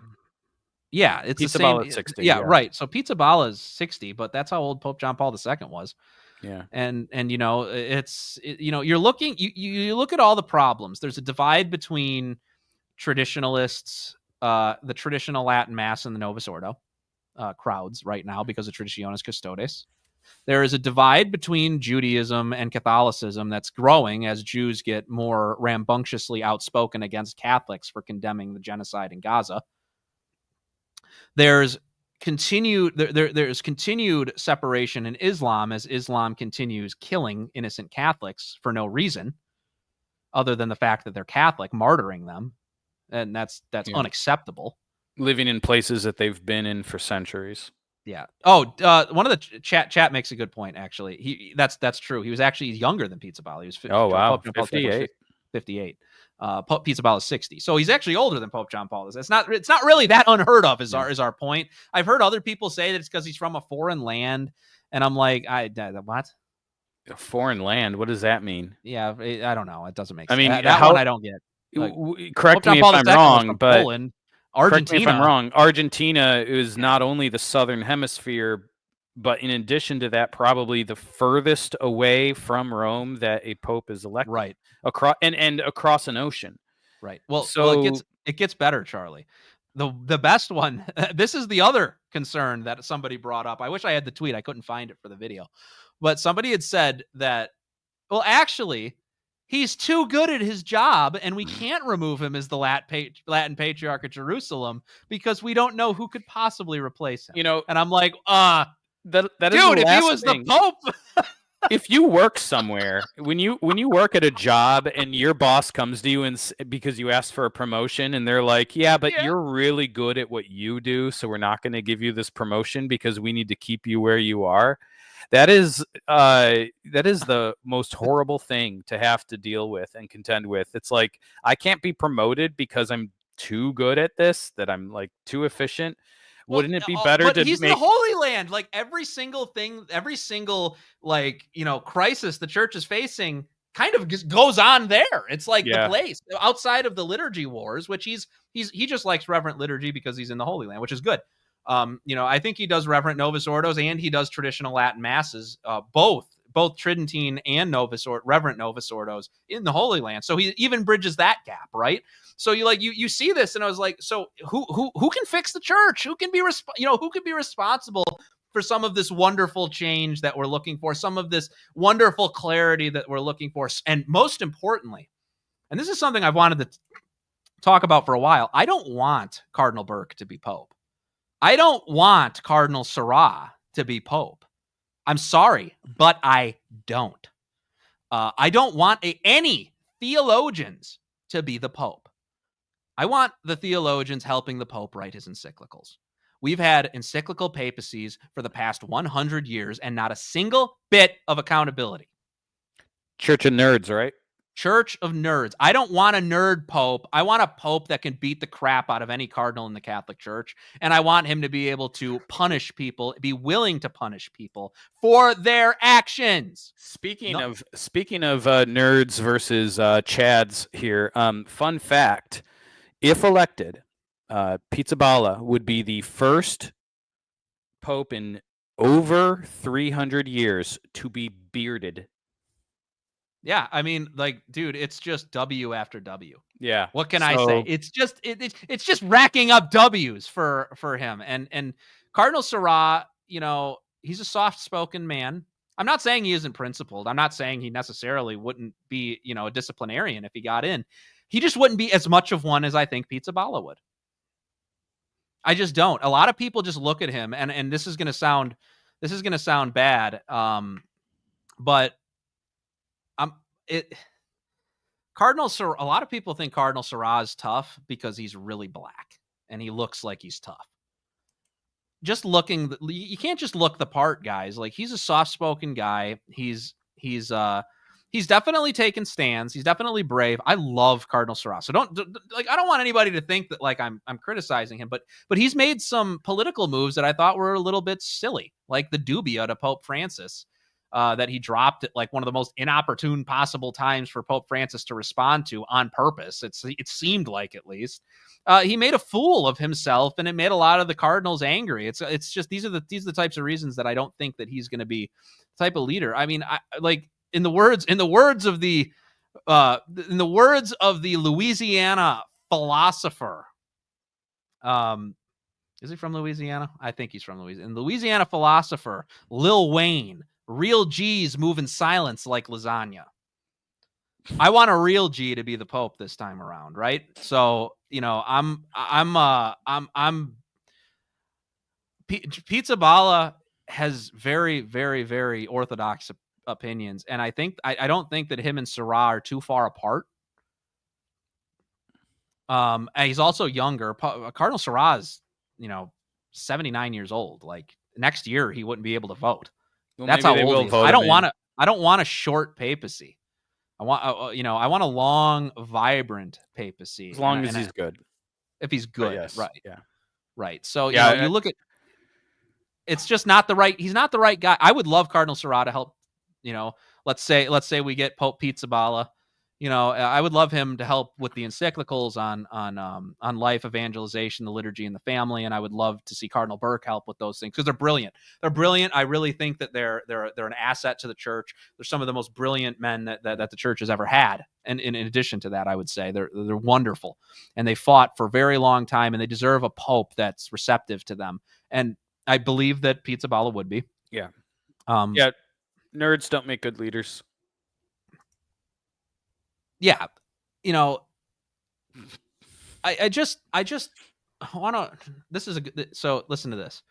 Yeah, it's Pizzaballa the same. at 60. Yeah, right. So Pizzaballa is 60, but that's how old Pope John Paul II was. Yeah. And you're looking, you look at all the problems. There's a divide between traditionalists, the traditional Latin Mass and the Novus Ordo crowds right now because of Traditionis Custodes. There is a divide between Judaism and Catholicism that's growing as Jews get more rambunctiously outspoken against Catholics for condemning the genocide in Gaza. There's continued separation in Islam as Islam continues killing innocent Catholics for no reason other than the fact that they're Catholic, martyring them, and that's unacceptable. Living in places that they've been in for centuries. Yeah. Oh, one of the chat makes a good point. Actually, that's true. He was actually younger than Pizzaballa. He was 58. 58. Pizzaballa is 60, so he's actually older than Pope John Paul. It's not really that unheard of. Is our point? I've heard other people say that it's because he's from a foreign land, and I'm like, what? A foreign land? What does that mean? Yeah, I don't know. It doesn't make sense. I mean, that one I don't get. Correct me if I'm wrong, but Poland. Argentina. Correct me if I'm wrong. Argentina is not only the southern hemisphere, but in addition to that, probably the furthest away from Rome that a pope is elected. Right. Across an ocean. Right. Well, it gets better, Charlie. The best one. This is the other concern that somebody brought up. I wish I had the tweet. I couldn't find it for the video, but somebody had said that, well, actually, he's too good at his job, and we can't remove him as the Latin Patriarch of Jerusalem because we don't know who could possibly replace him. And I'm like, that dude, is if he was thing. the Pope. If you work somewhere, when you work at a job and your boss comes to you and because you asked for a promotion and they're like, yeah, but you're really good at what you do, so we're not going to give you this promotion because we need to keep you where you are. That is the most horrible thing to have to deal with and contend with. It's like, I can't be promoted because I'm too good at this, that I'm like too efficient. Wouldn't it be better to he's in the Holy Land. Like every single thing, every single crisis the church is facing kind of just goes on there. It's like the place outside of the liturgy wars, which he just likes reverent liturgy because he's in the Holy Land, which is good. I think he does reverent Novus Ordos and he does traditional Latin masses, both Tridentine and reverent Novus Ordos in the Holy Land. So he even bridges that gap, right? So you see this, and I was like, so who can fix the church? Who can be responsible for some of this wonderful change that we're looking for, some of this wonderful clarity that we're looking for, and most importantly, and this is something I've wanted to talk about for a while, I don't want Cardinal Burke to be Pope. I don't want Cardinal Sarah to be Pope. I'm sorry, but I don't. I don't want any theologians to be the Pope. I want the theologians helping the Pope write his encyclicals. We've had encyclical papacies for the past 100 years and not a single bit of accountability. Church of nerds, right? Church of nerds. I don't want a nerd pope. I want a pope that can beat the crap out of any cardinal in the Catholic Church. And I want him to be able to punish people, be willing to punish people for their actions. Speaking of nerds versus Chads here, fun fact, if elected, Pizzaballa would be the first pope in over 300 years to be bearded. Yeah, I mean, like, dude, it's just W after W. Yeah. What can I say? It's just it's just racking up W's for him. And Cardinal Sarah, you know, he's a soft-spoken man. I'm not saying he isn't principled. I'm not saying he necessarily wouldn't be, you know, a disciplinarian if he got in. He just wouldn't be as much of one as I think Pizzaballa would. I just don't. A lot of people just look at him, and this is gonna sound bad. But a lot of people think Cardinal Sarah is tough because he's really black and he looks like he's tough. Just looking, you can't just look the part, guys. Like, he's a soft-spoken guy. He's definitely taken stands. He's definitely brave. I love Cardinal Sarah. So I don't want anybody to think that like I'm criticizing him, but he's made some political moves that I thought were a little bit silly, like the dubia to Pope Francis. That he dropped at like one of the most inopportune possible times for Pope Francis to respond to on purpose. It seemed like, at least. He made a fool of himself, and it made a lot of the Cardinals angry. It's just these are the types of reasons that I don't think that he's going to be the type of leader. I mean, in the words of the Louisiana philosopher. Is he from Louisiana? I think he's from Louisiana. And Louisiana philosopher Lil Wayne. Real G's move in silence like lasagna. I want a real G to be the Pope this time around, right? So, you know, Pizzaballa has very, very, very orthodox opinions, and I don't think that him and Sarah are too far apart. And he's also younger. Cardinal Sarah is, you know, 79 years old. Like, next year he wouldn't be able to vote. Well, that's how old he is. I don't want a short papacy. I want I want a long, vibrant papacy. As long as he's good. If he's good, yes. right? Yeah, right. So you look at, it's just not the right. He's not the right guy. I would love Cardinal Sarah to help. You know, let's say we get Pope Pizzaballa. You know, I would love him to help with the encyclicals on life, evangelization, the liturgy, and the family. And I would love to see Cardinal Burke help with those things because they're brilliant. They're brilliant. I really think that they're an asset to the church. They're some of the most brilliant men that the church has ever had. And in addition to that, I would say they're wonderful, and they fought for a very long time, and they deserve a pope that's receptive to them. And I believe that Pizzaballa would be. Yeah. Nerds don't make good leaders. Yeah, you know, I just want to. This is so. Listen to this.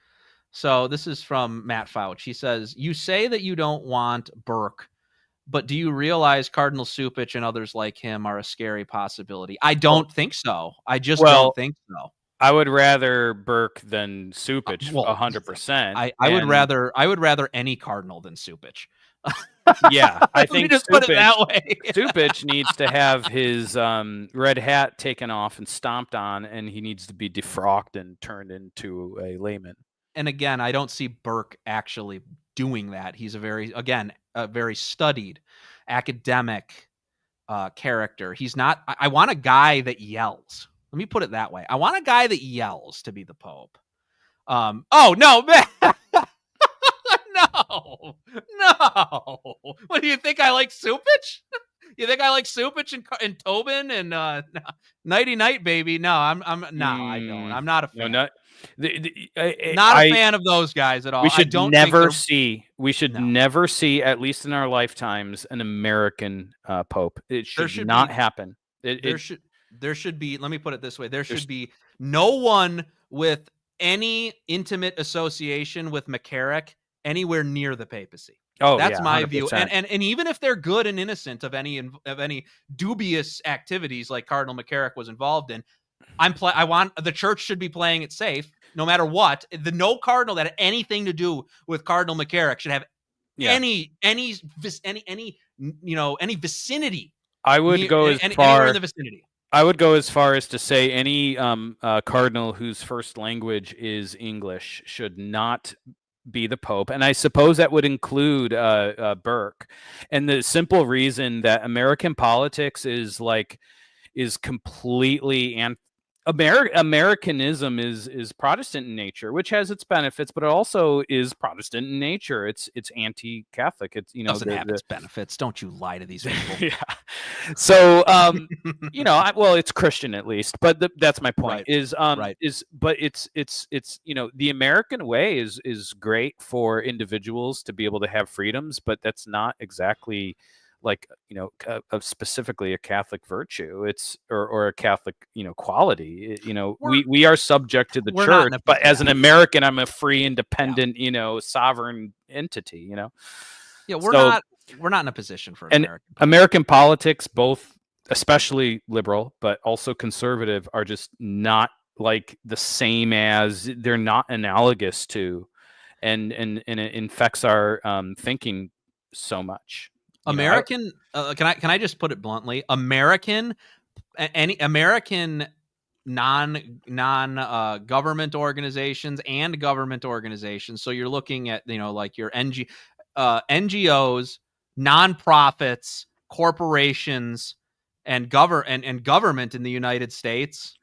So this is from Matt Fouch. He says, "You say that you don't want Burke, but do you realize Cardinal Cupich and others like him are a scary possibility?" I don't think so. I just don't think so. I would rather Burke than Cupich, 100%. I would rather any cardinal than Cupich. Yeah, I think just put it that way. Cupich needs to have his red hat taken off and stomped on, and he needs to be defrocked and turned into a layman. And again, I don't see Burke actually doing that. He's a very studied academic character. He's not. I want a guy that yells. Let me put it that way. I want a guy that yells to be the Pope. Oh no, man. No. What do you think? I like Cupich? You think I like Cupich and Tobin and Nighty Night Baby? No, I don't. I'm not a fan. No, not a fan of those guys at all. We should never see, at least in our lifetimes, an American Pope. It should not happen. There should be. Let me put it this way: there should be no one with any intimate association with McCarrick anywhere near the papacy. Oh, That's yeah, my view. 100%. And even if they're good and innocent of any dubious activities like Cardinal McCarrick was involved in, I want the church should be playing it safe no matter what. No cardinal that had anything to do with Cardinal McCarrick should have any vicinity. I would go as anywhere far in the vicinity. I would go as far as to say any cardinal whose first language is English should not be the Pope, and I suppose that would include Burke. And the simple reason that American politics is completely Americanism is Protestant in nature, which has its benefits, but it also is Protestant in nature. It's anti-Catholic. It's doesn't have its benefits. Don't you lie to these people. Yeah. So well, it's Christian at least, but that's my point. Right. But it's the American way is great for individuals to be able to have freedoms, but that's not exactly specifically a Catholic virtue. It's or a Catholic quality. We are subject to the church, but as an American, I'm a free, independent, sovereign entity. Yeah, we're not in a position for American politics, both especially liberal but also conservative, are just not like the same as they're not analogous to, and it infects our thinking so much. American, can I just put it bluntly? American non government organizations and government organizations. So you're looking at like your NGOs, nonprofits, corporations, and government in the United States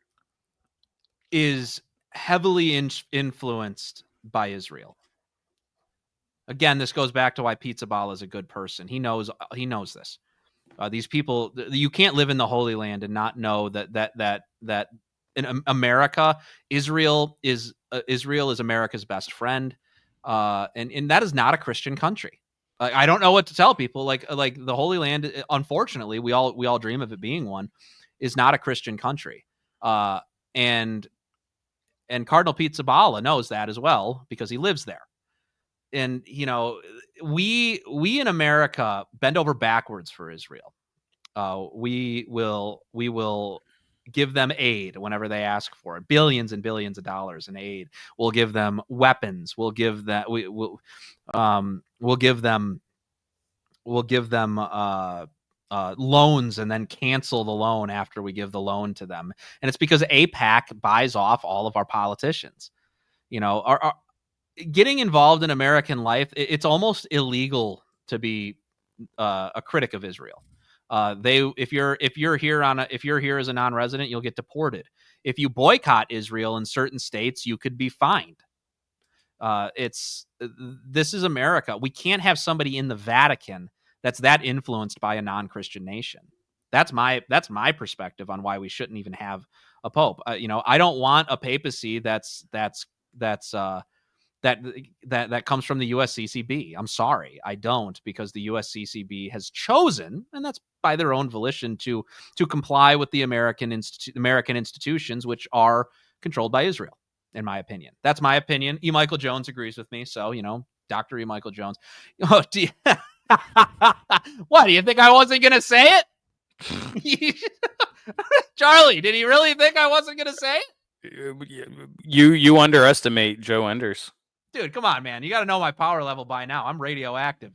is heavily influenced by Israel. Again, this goes back to why Pizzaballa is a good person. He knows this. These people, you can't live in the Holy Land and not know that in America, Israel is America's best friend, and that is not a Christian country. I don't know what to tell people. Like the Holy Land, unfortunately, we all dream of it being one, is not a Christian country, and Cardinal Pizzaballa knows that as well because he lives there. And we in America bend over backwards for Israel. We will give them aid whenever they ask for it, billions and billions of dollars in aid. We'll give them weapons. We'll give them loans and then cancel the loan after we give the loan to them. And it's because AIPAC buys off all of our politicians. Getting involved in American life, it's almost illegal to be a critic of Israel. If you're here as a non-resident, you'll get deported. If you boycott Israel in certain states, you could be fined. This is America. We can't have somebody in the Vatican that's that influenced by a non-Christian nation. That's my perspective on why we shouldn't even have a pope. I don't want a papacy that comes from the USCCB. I'm sorry, I don't, because the USCCB has chosen, and that's by their own volition, to comply with the American institutions, which are controlled by Israel. In my opinion, that's my opinion. E. Michael Jones agrees with me, so Dr. E. Michael Jones. Oh, what do you think I wasn't gonna say it? Charlie, did he really think I wasn't gonna say it? You underestimate Joe Enders. Dude, come on, man. You got to know my power level by now. I'm radioactive.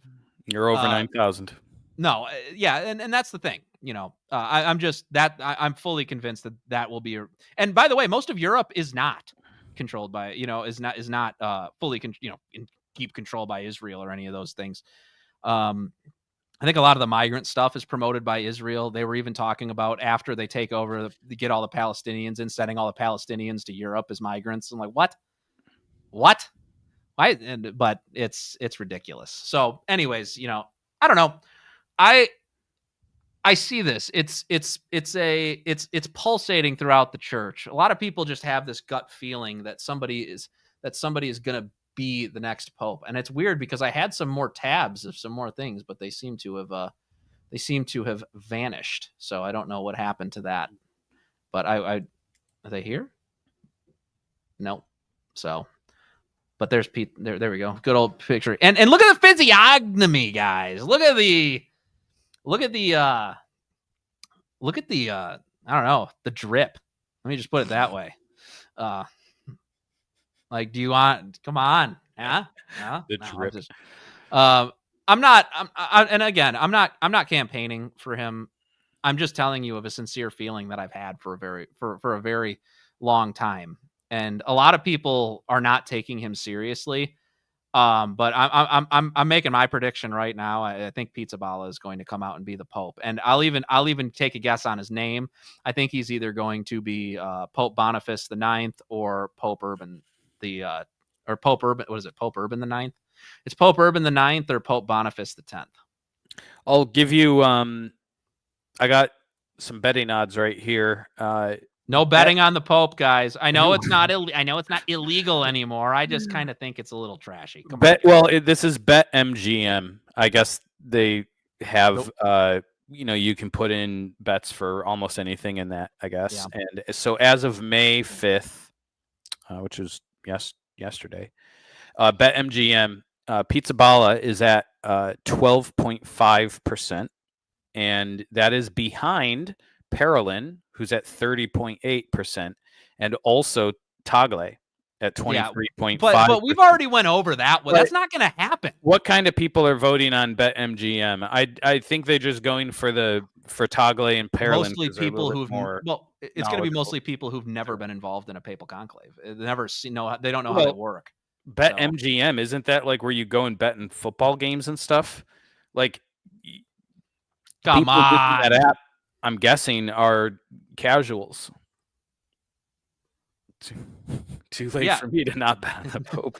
You're over 9,000. No, yeah, and that's the thing. I'm fully convinced that will be. And by the way, most of Europe is not controlled by, is not fully, keep control by Israel or any of those things. I think a lot of the migrant stuff is promoted by Israel. They were even talking about after they take over, they get all the Palestinians and sending all the Palestinians to Europe as migrants. I'm like, what? Why? But it's ridiculous. So anyways, I don't know. I see this. It's pulsating throughout the church. A lot of people just have this gut feeling that somebody is going to be the next pope. And it's weird because I had some more tabs of some more things, but they seem to have vanished. So I don't know what happened to that. But are they here? No. So, but there's Pete. There we go. Good old picture. And look at the physiognomy, guys. Look at the I don't know, the drip. Let me just put it that way. Like, do you want? Come on, yeah. The drip. I'm not. And again, I'm not campaigning for him. I'm just telling you of a sincere feeling that I've had for a very long time. And a lot of people are not taking him seriously. But I'm making my prediction right now. I think Pizzaballa is going to come out and be the Pope, and I'll even take a guess on his name. I think he's either going to be Pope Boniface the Ninth or Pope Urban or Pope Urban. What is it? Pope Urban the Ninth? It's Pope Urban the Ninth or Pope Boniface the 10th. I'll give you. I got some betting odds right here. No betting on the Pope, guys. I know it's not. I know it's not illegal anymore. I just kind of think it's a little trashy. This is BetMGM. I guess they have. You can put in bets for almost anything in that. I guess. Yeah. And so as of May 5th, which was yesterday, BetMGM Pizzaballa is at 12.5%, and that is behind Parolin, who's at 30.8%, and also Tagle at 23.5%. But we've already went over that one. That's not going to happen. What kind of people are voting on BetMGM? I think they're just going for Tagle and Parolin. Mostly people who've it's going to be mostly people who've never been involved in a papal conclave. They don't know how they work. BetMGM, isn't that like where you go and bet in football games and stuff? Like, come on. That app, I'm guessing, are casuals. Too late for me to not bet on the Pope.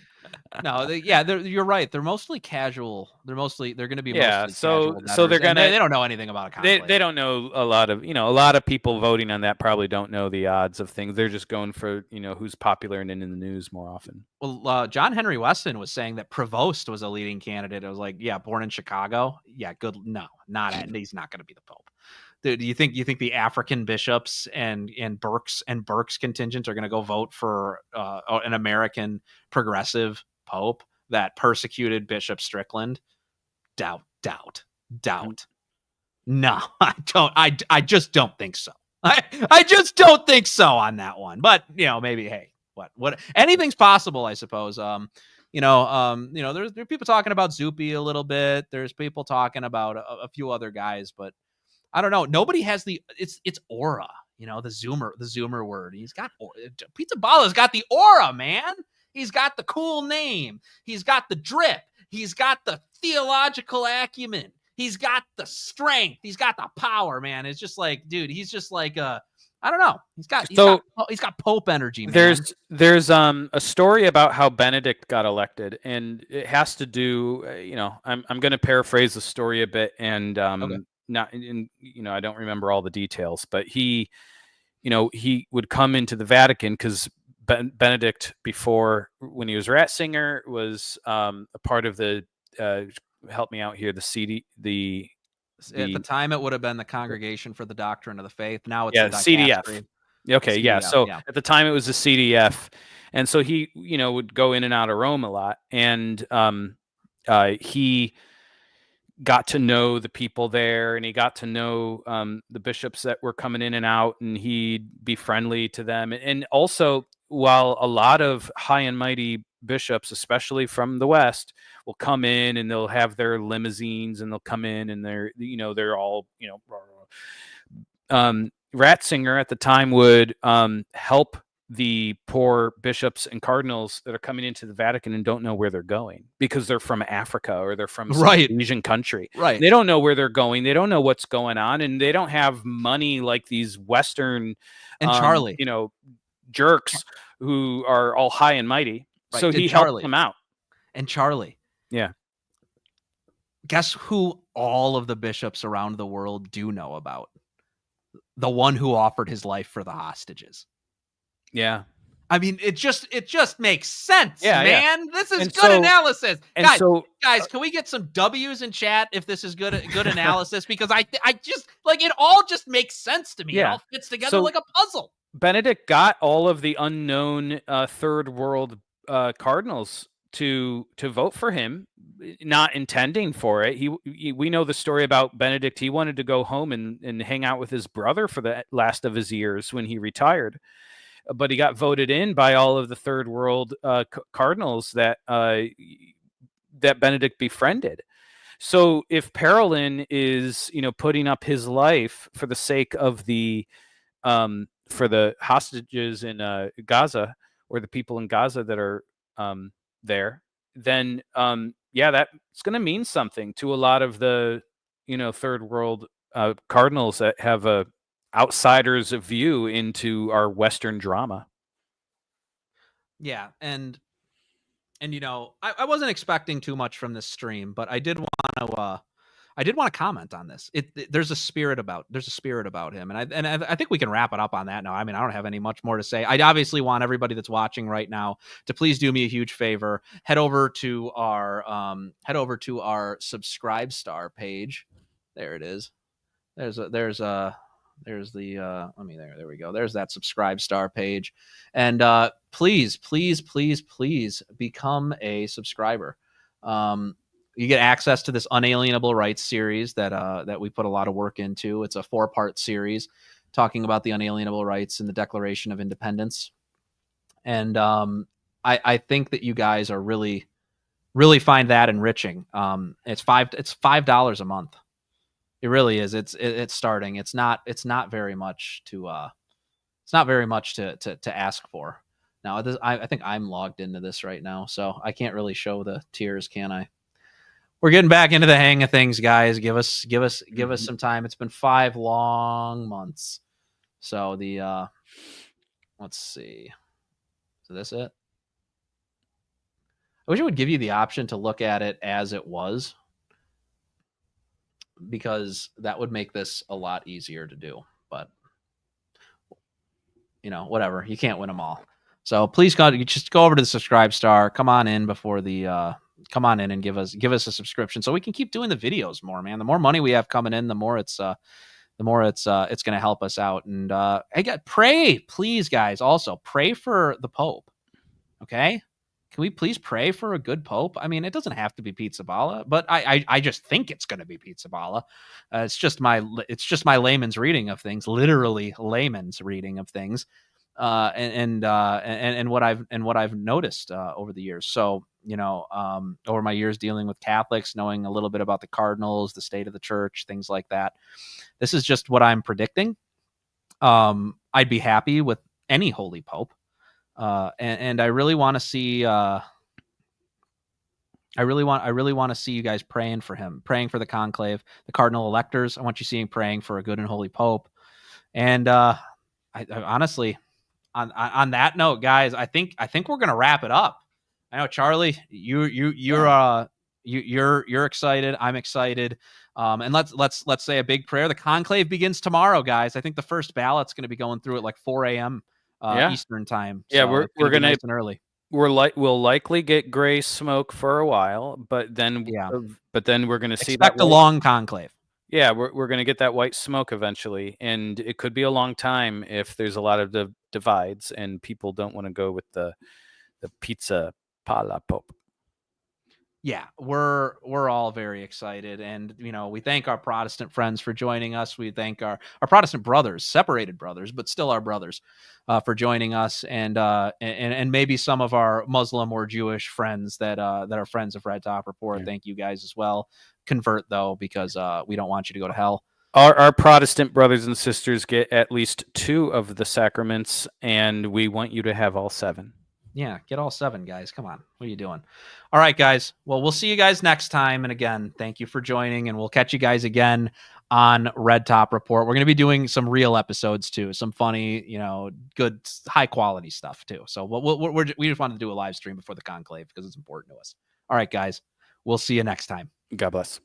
No, you're right. They're mostly casual. They're going to be mostly so casual. So they're gonna. They don't know anything about a conclave. They don't know a lot of people voting on that probably don't know the odds of things. They're just going for who's popular and in the news more often. Well, John Henry Weston was saying that Prevost was a leading candidate. I was like, yeah, born in Chicago. Yeah, good. No, he's not going to be the Pope. Do you think the African bishops and Burke's contingent are going to go vote for an American progressive Pope that persecuted Bishop Strickland? Doubt. No, I don't. I just don't think so. I just don't think so on that one. But maybe what anything's possible, I suppose. There's people talking about Zuppi a little bit. There's people talking about a few other guys, but I don't know. Nobody has it's aura, the Zoomer word. Pizzaballa's got the aura, man. He's got the cool name. He's got the drip. He's got the theological acumen. He's got the strength. He's got the power, man. It's just like, dude, he's just like I don't know. He's got Pope energy, man. There's a story about how Benedict got elected, and it has to do, I'm going to paraphrase the story a bit, and okay. I don't remember all the details, but he would come into the Vatican because Benedict, before, when he was Ratzinger, was a part of the help me out here, at the time it would have been the Congregation for the Doctrine of the Faith. Now it's the CDF. Okay, CDF, yeah. So at the time it was the CDF, and so he would go in and out of Rome a lot, and he got to know the people there, and he got to know the bishops that were coming in and out, and he'd be friendly to them. And also, while a lot of high and mighty bishops, especially from the West, will come in and they'll have their limousines and they'll come in and they're all, Ratzinger at the time would help the poor bishops and cardinals that are coming into the Vatican and don't know where they're going because they're from Africa or they're from some Asian country. Right. They don't know where they're going. They don't know what's going on, and they don't have money like these Western and Charlie, jerks who are all high and mighty. Right. So he helped them out. And Charlie. Yeah. Guess who all of the bishops around the world do know about? The one who offered his life for the hostages. Yeah. I mean, it just makes sense, man. Yeah. This is good analysis. Guys, can we get some W's in chat if this is good analysis? Because I just like, it all just makes sense to me. Yeah. It all fits together like a puzzle. Benedict got all of the unknown third world cardinals to vote for him, not intending for it. We know the story about Benedict. He wanted to go home and hang out with his brother for the last of his years when he retired, but he got voted in by all of the third world cardinals that Benedict befriended. So if Parolin is, putting up his life for the sake of the for the hostages in Gaza, or the people in Gaza that are there, then that's going to mean something to a lot of the third world cardinals that have a outsider's view into our Western drama. Yeah, and I wasn't expecting too much from this stream, but I did want to comment on this. There's a spirit about him, and I think we can wrap it up on that now. I mean, I don't have any much more to say. I obviously want everybody that's watching right now to please do me a huge favor. Head over to our Subscribe Star page. There it is. There we go. There's that Subscribe Star page. And please become a subscriber. You get access to this Unalienable Rights series that we put a lot of work into. It's a 4-part series talking about the unalienable rights in the Declaration of Independence. And I think that you guys are really find that enriching. It's $5 a month. It really is. It's starting. It's not very much to ask for. Now, I think I'm logged into this right now, so I can't really show the tiers, can I? We're getting back into the hang of things, guys. Give us some time. It's been 5 long months. So let's see. So this it? I wish it would give you the option to look at it as it was, because that would make this a lot easier to do. But whatever, you can't win them all. So please just go over to the Subscribe Star. Come on in and give us a subscription so we can keep doing the videos more, man. The more money we have coming in, the more it's going to help us out. And pray, please, guys. Also pray for the Pope. Okay. Can we please pray for a good Pope? I mean, it doesn't have to be Pizzaballa, but I just think it's going to be Pizzaballa. It's just my layman's reading of things, literally layman's reading of things, and what I've noticed over the years. So over my years dealing with Catholics, knowing a little bit about the cardinals, the state of the church, things like that. This is just what I'm predicting. I'd be happy with any holy Pope. And I really want to see. I really want to see you guys praying for him, praying for the conclave, the cardinal electors. I want you seeing praying for a good and holy Pope. And I honestly, on that note, guys, I think we're gonna wrap it up. I know, Charlie, you're excited. I'm excited. And let's say a big prayer. The conclave begins tomorrow, guys. I think the first ballot's going to be going through at like 4 a.m. Eastern time. Yeah, so we're gonna nice and early. We'll likely get gray smoke for a while, but then we're gonna see that a long conclave. Yeah, we're gonna get that white smoke eventually, and it could be a long time if there's a lot of divides and people don't want to go with the Pizzaballa Pope. Yeah, we're all very excited, and we thank our Protestant friends for joining us. We thank our Protestant brothers, separated brothers, but still our brothers, for joining us, and maybe some of our Muslim or Jewish friends that are friends of Red Top Report. Yeah. Thank you guys as well. Convert though, because we don't want you to go to hell. Our Protestant brothers and sisters get at least 2 of the sacraments, and we want you to have all 7. Yeah, get all 7, guys. Come on. What are you doing? All right, guys. Well, we'll see you guys next time. And again, thank you for joining, and we'll catch you guys again on Red Top Report. We're going to be doing some real episodes too, some funny, good, high quality stuff too. So we just wanted to do a live stream before the conclave because it's important to us. All right, guys. We'll see you next time. God bless.